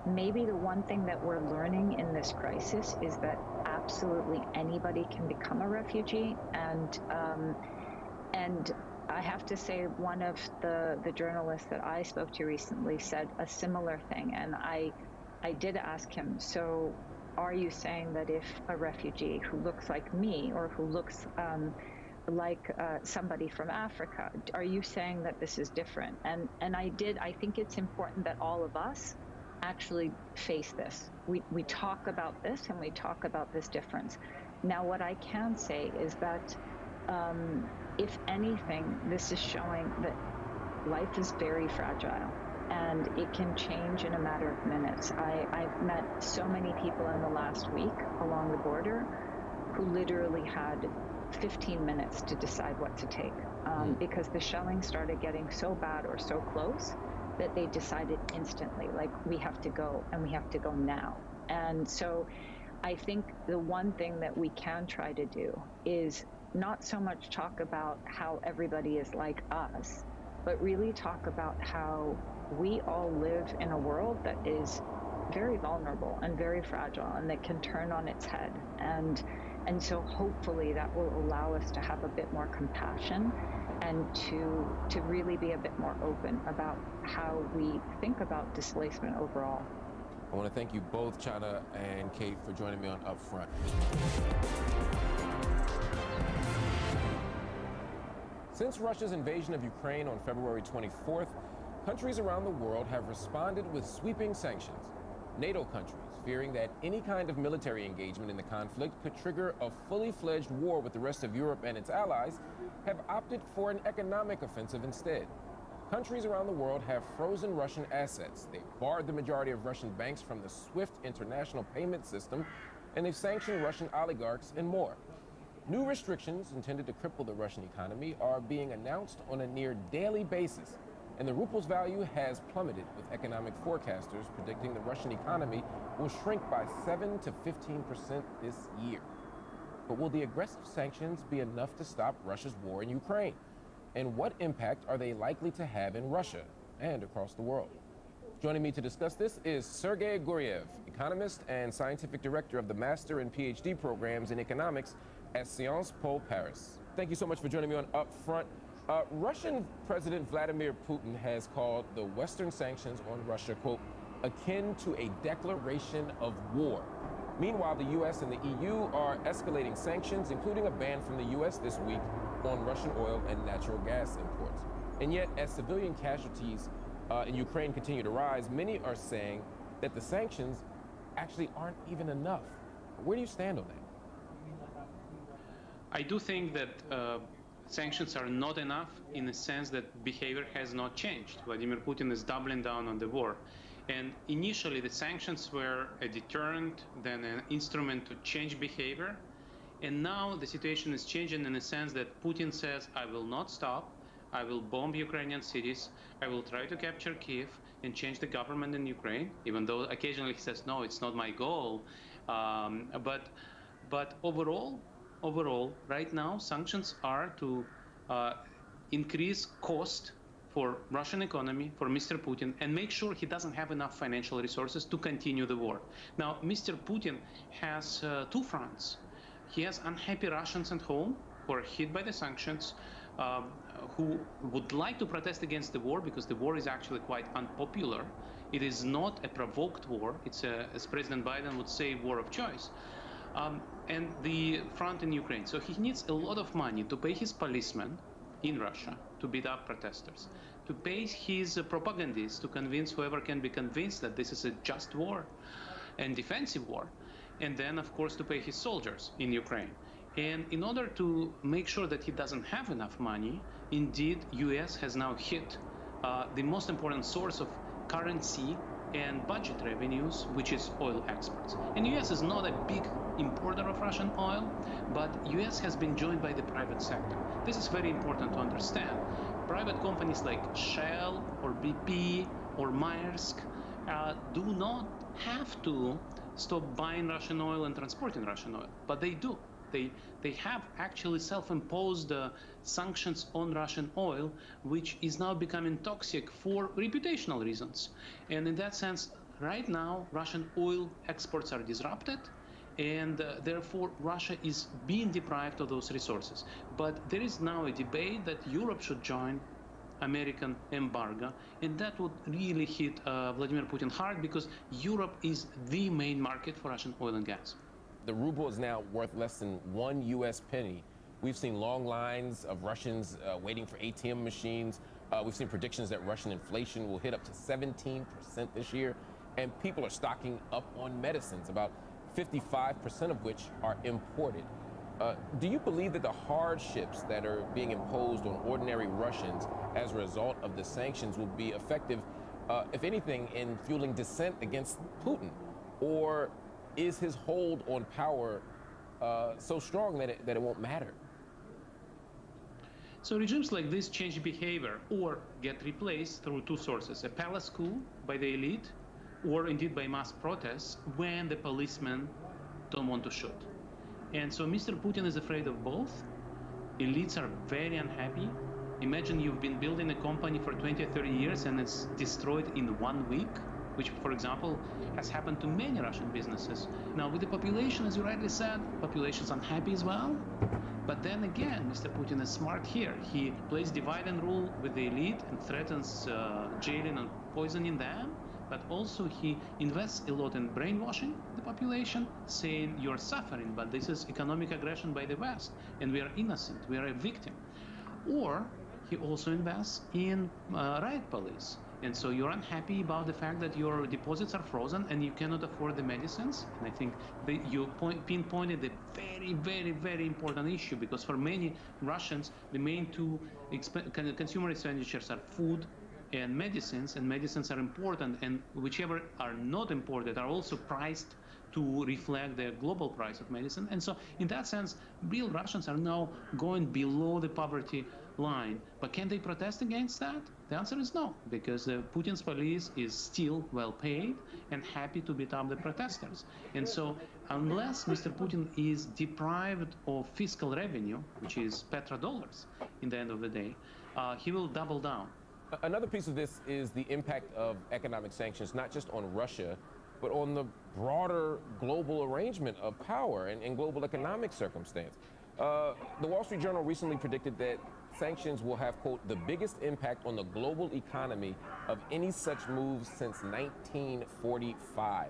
S12: maybe the one thing that we're learning in this crisis is that absolutely anybody can become a refugee. And I have to say, one of the journalists that I spoke to recently said a similar thing. And I did ask him, so are you saying that if a refugee who looks like me or who looks like somebody from Africa, are you saying that this is different? And I think it's important that all of us actually face this. We talk about this and we talk about this difference. Now, what I can say is that if anything, this is showing that life is very fragile and it can change in a matter of minutes. I've met so many people in the last week along the border who literally had 15 minutes to decide what to take because the shelling started getting so bad or so close that they decided instantly, like, we have to go and we have to go now. And so I think the one thing that we can try to do is not so much talk about how everybody is like us, but really talk about how we all live in a world that is very vulnerable and very fragile and that can turn on its head. And so hopefully that will allow us to have a bit more compassion and to really be a bit more open about how we think about displacement overall.
S13: I want to thank you both, Chana and Kate, for joining me on Upfront. Since Russia's invasion of Ukraine on February 24th, countries around the world have responded with sweeping sanctions. NATO countries, fearing that any kind of military engagement in the conflict could trigger a fully fledged war with the rest of Europe and its allies, have opted for an economic offensive instead. Countries around the world have frozen Russian assets. They've barred the majority of Russian banks from the SWIFT international payment system, and they've sanctioned Russian oligarchs and more. New restrictions intended to cripple the Russian economy are being announced on a near daily basis, and the ruble's value has plummeted, with economic forecasters predicting the Russian economy will shrink by 7 to 15% this year. But will the aggressive sanctions be enough to stop Russia's war in Ukraine? And what impact are they likely to have in Russia and across the world? Joining me to discuss this is Sergei Guriev, economist and scientific director of the Master and PhD programs in economics at Sciences Po Paris. Thank you so much for joining me on Upfront. Russian President Vladimir Putin has called the Western sanctions on Russia, quote, akin to a declaration of war. Meanwhile, the U.S. and the EU are escalating sanctions, including a ban from the U.S. this week on Russian oil and natural gas imports. And yet, as civilian casualties in Ukraine continue to rise, many are saying that the sanctions actually aren't even enough. Where do you stand on that?
S1: I do think that sanctions are not enough in the sense that behavior has not changed. Vladimir Putin is doubling down on the war. And initially, the sanctions were a deterrent, then an instrument to change behavior. And now the situation is changing in the sense that Putin says, I will not stop. I will bomb Ukrainian cities. I will try to capture Kyiv and change the government in Ukraine, even though occasionally he says, no, it's not my goal. But overall, right now, sanctions are to increase cost for Russian economy, for Mr. Putin, and make sure he doesn't have enough financial resources to continue the war. Now, Mr. Putin has two fronts. He has unhappy Russians at home who are hit by the sanctions, who would like to protest against the war because the war is actually quite unpopular. It is not a provoked war. It's, as President Biden would say, war of choice. And the front in Ukraine. So he needs a lot of money to pay his policemen in Russia to beat up protesters, to pay his propagandists to convince whoever can be convinced that this is a just war and defensive war, and then, of course, to pay his soldiers in Ukraine. And in order to make sure that he doesn't have enough money, indeed, US has now hit the most important source of currency and budget revenues, which is oil exports. And US is not a big importer of Russian oil, but US has been joined by the private sector. This is very important to understand. Private companies like Shell or BP or Maersk do not have to stop buying Russian oil and transporting Russian oil, but they do. They have actually self-imposed sanctions on Russian oil, which is now becoming toxic for reputational reasons. And in that sense, right now, Russian oil exports are disrupted, And therefore, Russia is being deprived of those resources. But there is now a debate that Europe should join American embargo, and that would really hit Vladimir Putin hard, because Europe is the main market for Russian oil and gas.
S13: The ruble is now worth less than 1 U.S. penny. We've seen long lines of Russians waiting for ATM machines. We've seen predictions that Russian inflation will hit up to 17% this year, and people are stocking up on medicines, about 55% of which are imported. Do you believe that the hardships that are being imposed on ordinary Russians as a result of the sanctions will be effective, if anything, in fueling dissent against Putin? Or is his hold on power so strong that it won't matter?
S1: So regimes like this change behavior or get replaced through two sources: a palace coup by the elite, or indeed by mass protests when the policemen don't want to shoot. And so Mr. Putin is afraid of both. Elites are very unhappy. Imagine you've been building a company for 20 or 30 years and it's destroyed in 1 week, which, for example, has happened to many Russian businesses. Now, with the population, as you rightly said, population's unhappy as well. But then again, Mr. Putin is smart here. He plays divide and rule with the elite and threatens jailing and poisoning them. But also he invests a lot in brainwashing the population, saying you're suffering, but this is economic aggression by the West, and we are innocent, we are a victim. Or he also invests in riot police. And so you're unhappy about the fact that your deposits are frozen and you cannot afford the medicines. And I think you pinpointed a very, very, very important issue, because for many Russians, the main two consumer expenditures are food and medicines are important, and whichever are not imported are also priced to reflect the global price of medicine. And so in that sense, real Russians are now going below the poverty line. But can they protest against that? The answer is no, because Putin's police is still well paid and happy to beat up the protesters. And so unless Mr. Putin is deprived of fiscal revenue, which is petrodollars in the end of the day, he will double down.
S13: Another piece of this is the impact of economic sanctions, not just on Russia, but on the broader global arrangement of power and global economic circumstance. The Wall Street Journal recently predicted that sanctions will have, quote, the biggest impact on the global economy of any such move since 1945,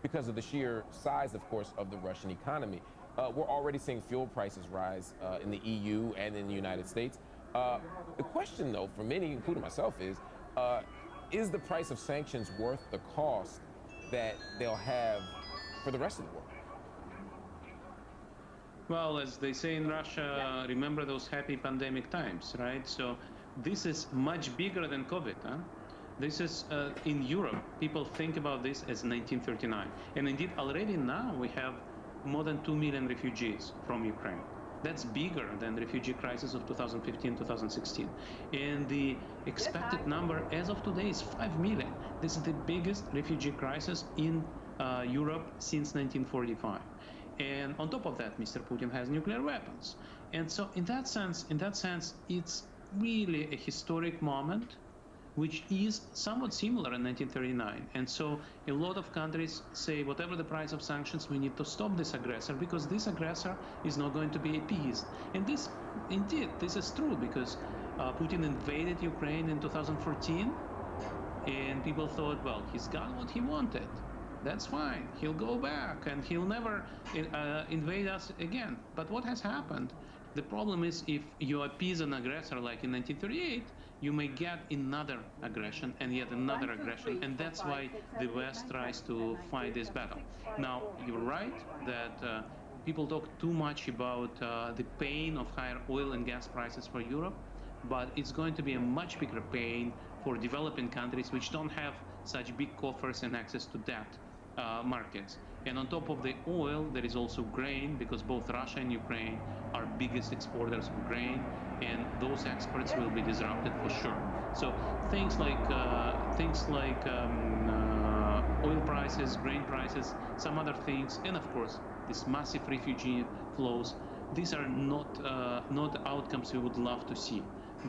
S13: because of the sheer size, of course, of the Russian economy. We're already seeing fuel prices rise in the EU and in the United States. The question, though, for many, including myself, is the price of sanctions worth the cost that they'll have for the rest of the world?
S1: Well, as they say in Russia, remember those happy pandemic times, right? So this is much bigger than COVID. Huh? This is, in Europe, people think about this as 1939. And indeed, already now we have more than 2 million refugees from Ukraine. That's bigger than the refugee crisis of 2015, 2016. And the expected number as of today is 5 million. This is the biggest refugee crisis in Europe since 1945. And on top of that, Mr. Putin has nuclear weapons. And so in that sense, it's really a historic moment, which is somewhat similar in 1939. And so a lot of countries say, whatever the price of sanctions, we need to stop this aggressor, because this aggressor is not going to be appeased. And this, indeed, this is true, because Putin invaded Ukraine in 2014, and people thought, well, he's got what he wanted. That's fine. He'll go back, and he'll never invade us again. But what has happened? The problem is, if you appease an aggressor like in 1938, you may get another aggression and yet another aggression, and that's why the West tries to fight this battle. Now, you're right that people talk too much about the pain of higher oil and gas prices for Europe, but it's going to be a much bigger pain for developing countries which don't have such big coffers and access to debt markets. And on top of the oil, there is also grain, because both Russia and Ukraine are biggest exporters of grain, and those exports will be disrupted for sure. So things like oil prices, grain prices, some other things, and of course these massive refugee flows, these are not outcomes we would love to see.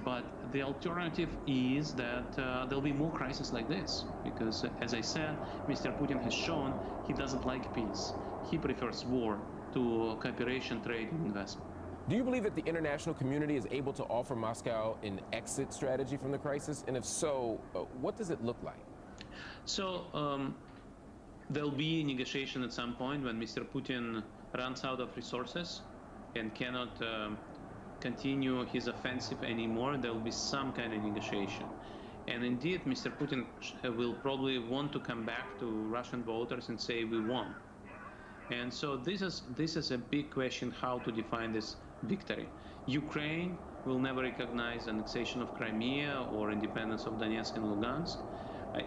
S1: But the alternative is that there'll be more crises like this, because, as I said, Mr. Putin has shown he doesn't like peace. he prefers war to cooperation, trade, and investment.
S13: Do you believe that the international community is able to offer Moscow an exit strategy from the crisis? And if so, what does it look like?
S1: So there'll be a negotiation at some point when Mr. Putin runs out of resources and cannot continue his offensive anymore. There'll be some kind of negotiation. And indeed, Mr. Putin will probably want to come back to Russian voters and say, we won. And so this is a big question, how to define this victory. Ukraine will never recognize annexation of Crimea or independence of Donetsk and Lugansk.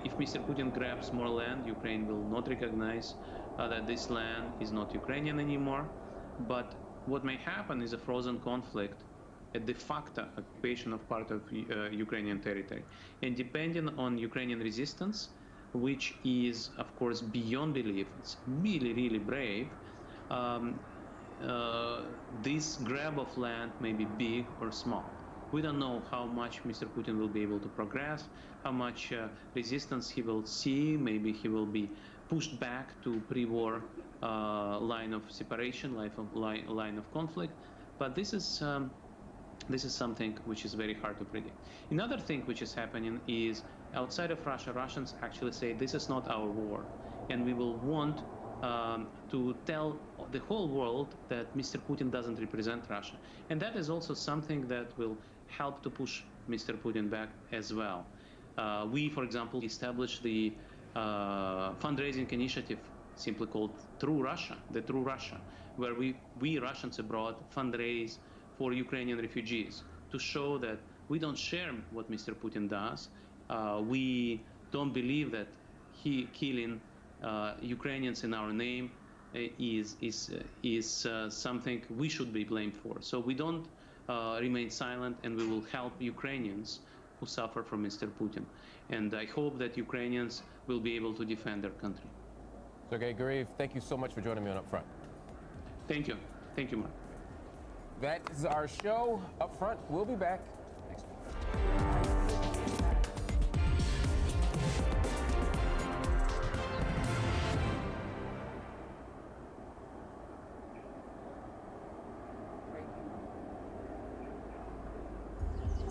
S1: If Mr. Putin grabs more land, Ukraine will not recognize that this land is not Ukrainian anymore. But what may happen is a frozen conflict, a de facto occupation of part of Ukrainian territory. And depending on Ukrainian resistance, which is, of course, beyond belief, it's really, really brave, this grab of land may be big or small. We don't know how much Mr. Putin will be able to progress, how much resistance he will see. Maybe he will be pushed back to pre-war line of separation, line of conflict. But this is something which is very hard to predict. Another thing which is happening is outside of Russia, Russians actually say this is not our war, and we will want to tell the whole world that Mr. Putin doesn't represent Russia. And that is also something that will help to push Mr. Putin back as well. We, for example, established the fundraising initiative simply called True Russia, the True Russia, where we Russians abroad fundraise for Ukrainian refugees to show that we don't share what Mr. Putin does. We don't believe that he killing Ukrainians in our name is something we should be blamed for. So we don't remain silent, and we will help Ukrainians who suffer from Mr. Putin. And I hope that Ukrainians will be able to defend their country.
S13: Sergei Guriev, thank you so much for joining me on Up Front.
S1: Thank you. Thank you, Mark.
S13: That is our show. Up Front, we'll be back next week.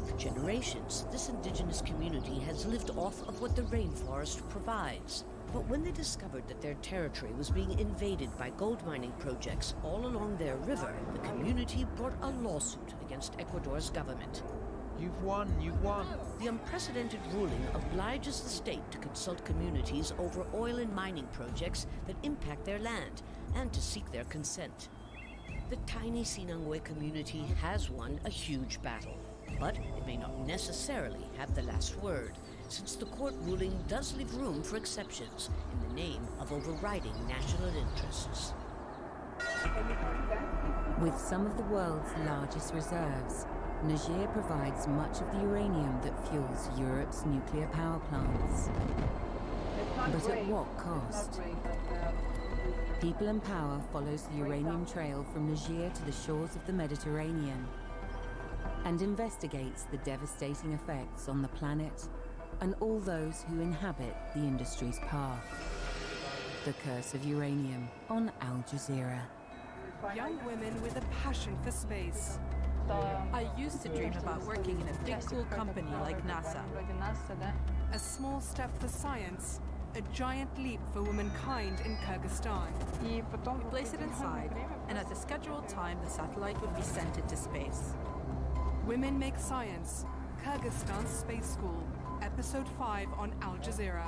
S8: For generations, this indigenous community has lived off of what the rainforest provides. But when they discovered that their territory was being invaded by gold mining projects all along their river, the community brought a lawsuit against Ecuador's government.
S3: You've won, you've won.
S8: The unprecedented ruling obliges the state to consult communities over oil and mining projects that impact their land and to seek their consent. The tiny Sinangwe community has won a huge battle, but it may not necessarily have the last word, since the court ruling does leave room for exceptions in the name of overriding national interests.
S5: With some of the world's largest reserves, Niger provides much of the uranium that fuels Europe's nuclear power plants. But at what cost? People and Power follows the uranium trail from Niger to the shores of the Mediterranean and investigates the devastating effects on the planet and all those who inhabit the industry's path. The Curse of Uranium on Al Jazeera.
S15: Young women with a passion for space.
S17: I used to dream about working in a big cool company like NASA.
S15: A small step for science, a giant leap for womankind in Kyrgyzstan.
S17: We place it inside, and at the scheduled time, the satellite would be sent into space.
S15: Women Make Science, Kyrgyzstan's Space School, Episode 5 on Al Jazeera.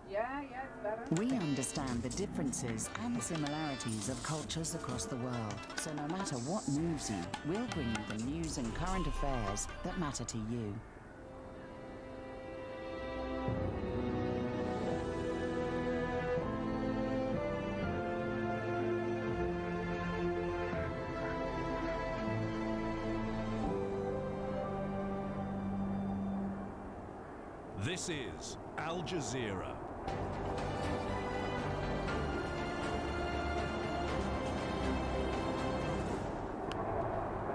S18: Yeah, it's better.
S19: We understand the differences and similarities of cultures across the world. So no matter what moves you, we'll bring you the news and current affairs that matter to you.
S23: This is Al Jazeera.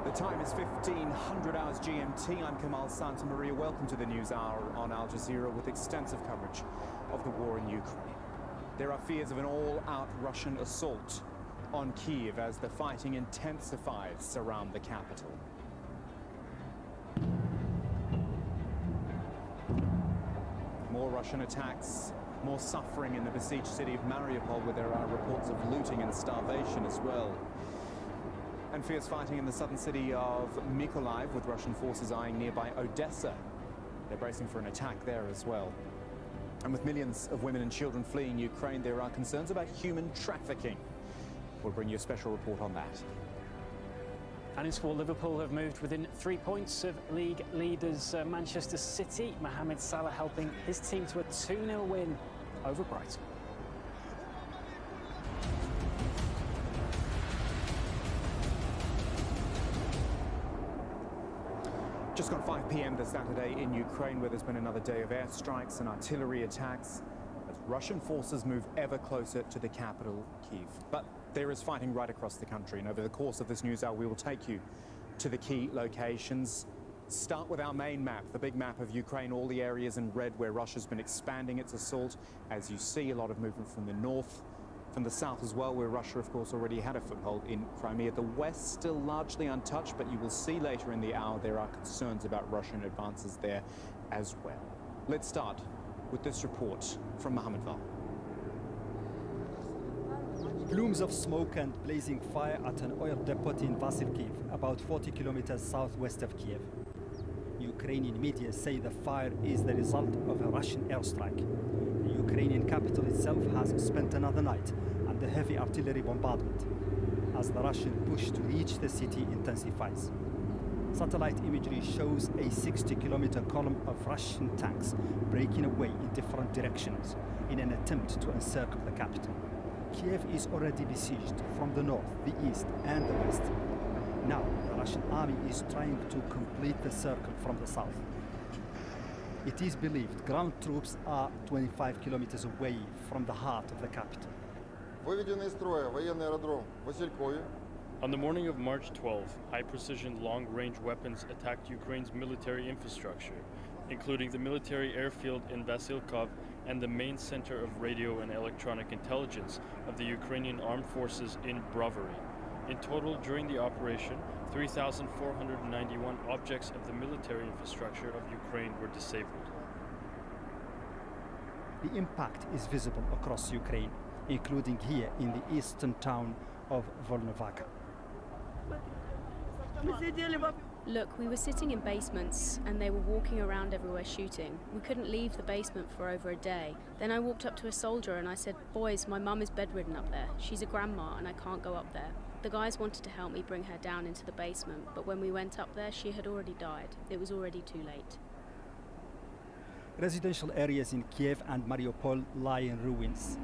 S6: The
S7: The time is 1500 hours GMT. I'm Kamal Santamaria. Welcome to the News Hour on Al Jazeera with extensive coverage of the war in Ukraine. There are fears of an all-out Russian assault on Kyiv as the fighting intensifies around the capital. More Russian attacks, more suffering in the besieged city of Mariupol, where there are reports of looting and starvation as well. And fierce fighting in the southern city of Mykolaiv, with Russian forces eyeing nearby Odessa. They're bracing for an attack there as well. And with millions of women and children fleeing Ukraine, there are concerns about human trafficking. We'll bring you a special report on that.
S9: And in sport, Liverpool have moved within 3 points of league leaders Manchester City. Mohamed Salah helping his team to a 2-0 win over Brighton.
S7: Just gone 5 p.m. this Saturday in Ukraine, where there's been another day of airstrikes and artillery attacks as Russian forces move ever closer to the capital, Kyiv. But there is fighting right across the country, and over the course of this news hour, we will take you to the key locations. Start with our main map, the big map of Ukraine, all the areas in red where Russia's been expanding its assault. As you see, a lot of movement from the north, from the south as well, where Russia, of course, already had a foothold in Crimea. The west still largely untouched, but you will see later in the hour there are concerns about Russian advances there as well. Let's start with this report from Mohammed Val.
S20: Plumes of smoke and blazing fire at an oil depot in Vasilkiv, about 40 kilometers southwest of Kiev. Ukrainian media say the fire is the result of a Russian airstrike. The Ukrainian capital itself has spent another night under heavy artillery bombardment as the Russian push to reach the city intensifies. Satellite imagery shows a 60-kilometer column of Russian tanks breaking away in different directions in an attempt to encircle the capital. Kiev is already besieged from the north, the east, and the west. Now, the Russian army is trying to complete the circle from the south. It is believed ground troops are 25 kilometers away from the heart of the capital.
S21: On the morning of March 12, high-precision long-range weapons attacked Ukraine's military infrastructure, including the military airfield in Vasilkov and the main center of radio and electronic intelligence of the Ukrainian armed forces in Brovary. In total, during the operation, 3,491 objects of the military infrastructure of Ukraine were disabled.
S20: The impact is visible across Ukraine, including here in the eastern town of Volnovakha.
S24: Look, we were sitting in basements and they were walking around everywhere shooting. We couldn't leave the basement for over a day. Then I walked up to a soldier and I said, "Boys, my mum is bedridden up there. She's a grandma and I can't go up there." The guys wanted to help me bring her down into the basement, but when we went up there, she had already died. It was already too late.
S20: Residential areas in Kiev and Mariupol lie in ruins.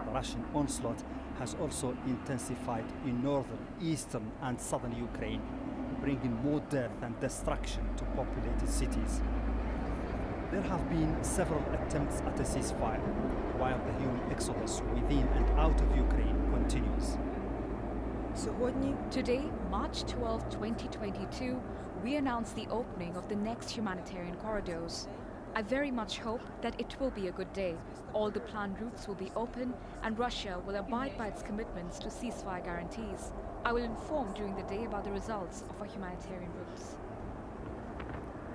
S20: The Russian onslaught has also intensified in northern, eastern and southern Ukraine, bringing more death and destruction to populated cities. There have been several attempts at a ceasefire, while the human exodus within and out of Ukraine continues.
S25: Today, March 12, 2022, we announce the opening of the next humanitarian corridors. I very much hope that it will be a good day. All the planned routes will be open and Russia will abide by its commitments to ceasefire guarantees. I will inform during the day about the results of our humanitarian routes.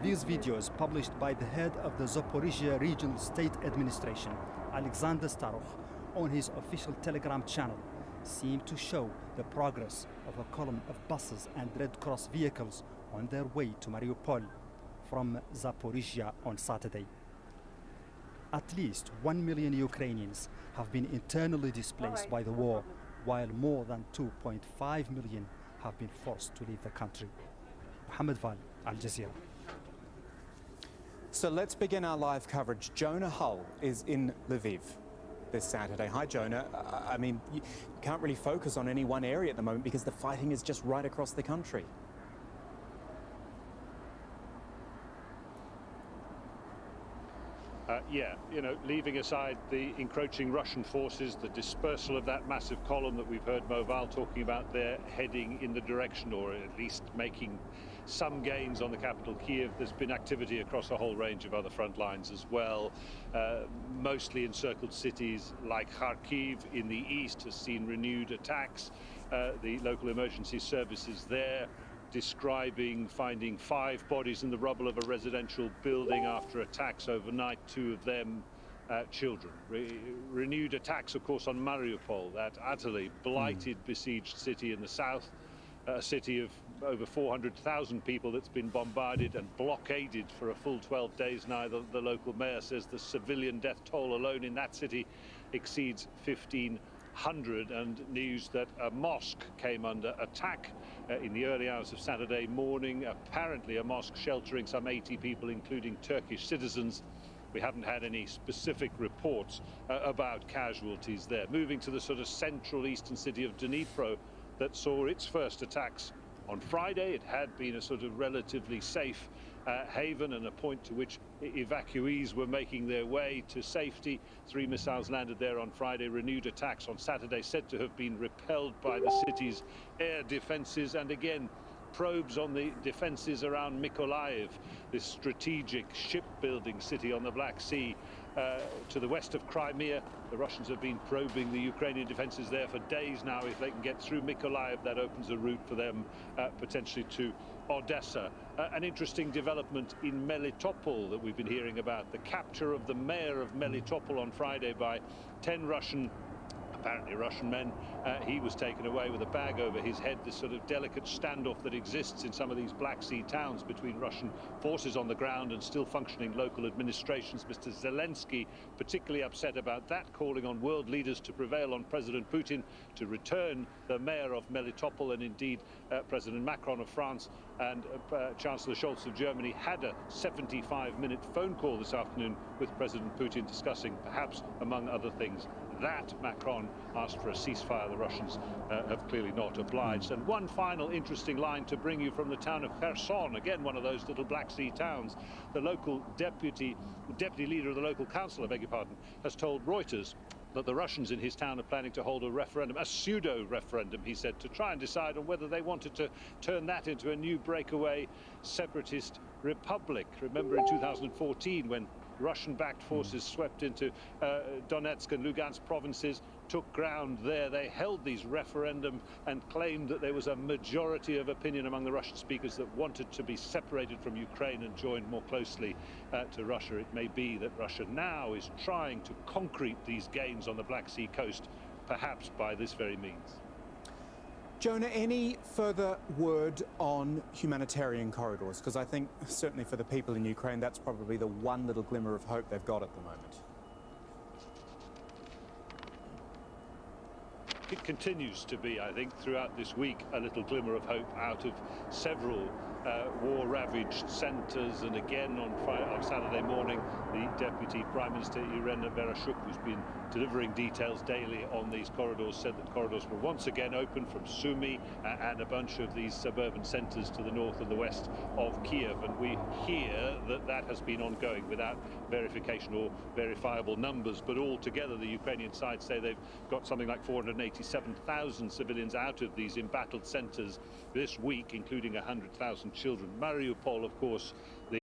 S20: These videos, published by the head of the Zaporizhia Regional State Administration, Alexander Starokh, on his official Telegram channel, seem to show the progress of a column of buses and Red Cross vehicles on their way to Mariupol from Zaporizhia on Saturday. At least 1 million Ukrainians have been internally displaced by the war, while more than 2.5 million have been forced to leave the country. Mohammed Val, Al Jazeera.
S7: So let's begin our live coverage. Jonah Hull is in Lviv this Saturday. Hi, Jonah. I mean, you can't really focus on any one area at the moment because the fighting is just right across the country.
S2: Yeah, you know, leaving aside the encroaching Russian forces, the dispersal of that massive column that we've heard Moval talking about, they're heading in the direction, or at least making some gains on the capital, Kyiv. There's been activity across a whole range of other front lines as well. Mostly encircled cities like Kharkiv in the east has seen renewed attacks. The local emergency services there describing finding 5 bodies in the rubble of a residential building after attacks overnight, 2 of them children. Renewed attacks, of course, on Mariupol, that utterly blighted, besieged city in the south, a city of over 400,000 people that's been bombarded and blockaded for a full 12 days now. The local mayor says the civilian death toll alone in that city exceeds 1,500, and news that a mosque came under attack in the early hours of Saturday morning, apparently a mosque sheltering some 80 people, including Turkish citizens. We haven't had any specific reports about casualties there. Moving to the sort of central eastern city of Dnipro that saw its first attacks on Friday. It had been a sort of relatively safe haven and a point to which evacuees were making their way to safety. 3 missiles landed there on Friday. Renewed attacks on Saturday, said to have been repelled by the city's air defenses, and again probes on the defenses around Mykolaiv, this strategic shipbuilding city on the Black Sea. To the west of Crimea, the Russians have been probing the Ukrainian defenses there for days now. If they can get through Mykolaiv, that opens a route for them potentially to Odessa. An interesting development in Melitopol that we've been hearing about, the capture of the mayor of Melitopol on Friday by 10 apparently Russian men. He was taken away with a bag over his head. This sort of delicate standoff that exists in some of these Black Sea towns between Russian forces on the ground and still functioning local administrations. Mr. Zelensky particularly upset about that, calling on world leaders to prevail on President Putin to return the mayor of Melitopol, and indeed President Macron of France and Chancellor Scholz of Germany had a 75-minute phone call this afternoon with President Putin, discussing, perhaps among other things, that Macron asked for a ceasefire. The Russians have clearly not obliged. And one final interesting line to bring you from the town of Kherson, again one of those little Black Sea towns. The local deputy leader of the local council, I beg your pardon, has told Reuters that the Russians in his town are planning to hold a referendum, a pseudo-referendum, he said, to try and decide on whether they wanted to turn that into a new breakaway separatist republic. Remember in 2014 when Russian-backed forces swept into Donetsk and Lugansk provinces, took ground there. They held these referendum and claimed that there was a majority of opinion among the Russian speakers that wanted to be separated from Ukraine and joined more closely to Russia. It may be that Russia now is trying to concrete these gains on the Black Sea coast, perhaps by this very means.
S7: Jonah, any further word on humanitarian corridors? Because I think certainly for the people in Ukraine, that's probably the one little glimmer of hope they've got at the moment.
S2: It continues to be, I think, throughout this week, a little glimmer of hope out of several war-ravaged centres. And again on Saturday morning, the Deputy Prime Minister Irina Vereshchuk, who's been delivering details daily on these corridors, said that corridors were once again open from Sumy and a bunch of these suburban centres to the north and the west of Kyiv. And we hear that that has been ongoing without verification or verifiable numbers. But altogether, the Ukrainian side say they've got something like 487,000 civilians out of these embattled centres this week, including 100,000 children. Mariupol, of course, the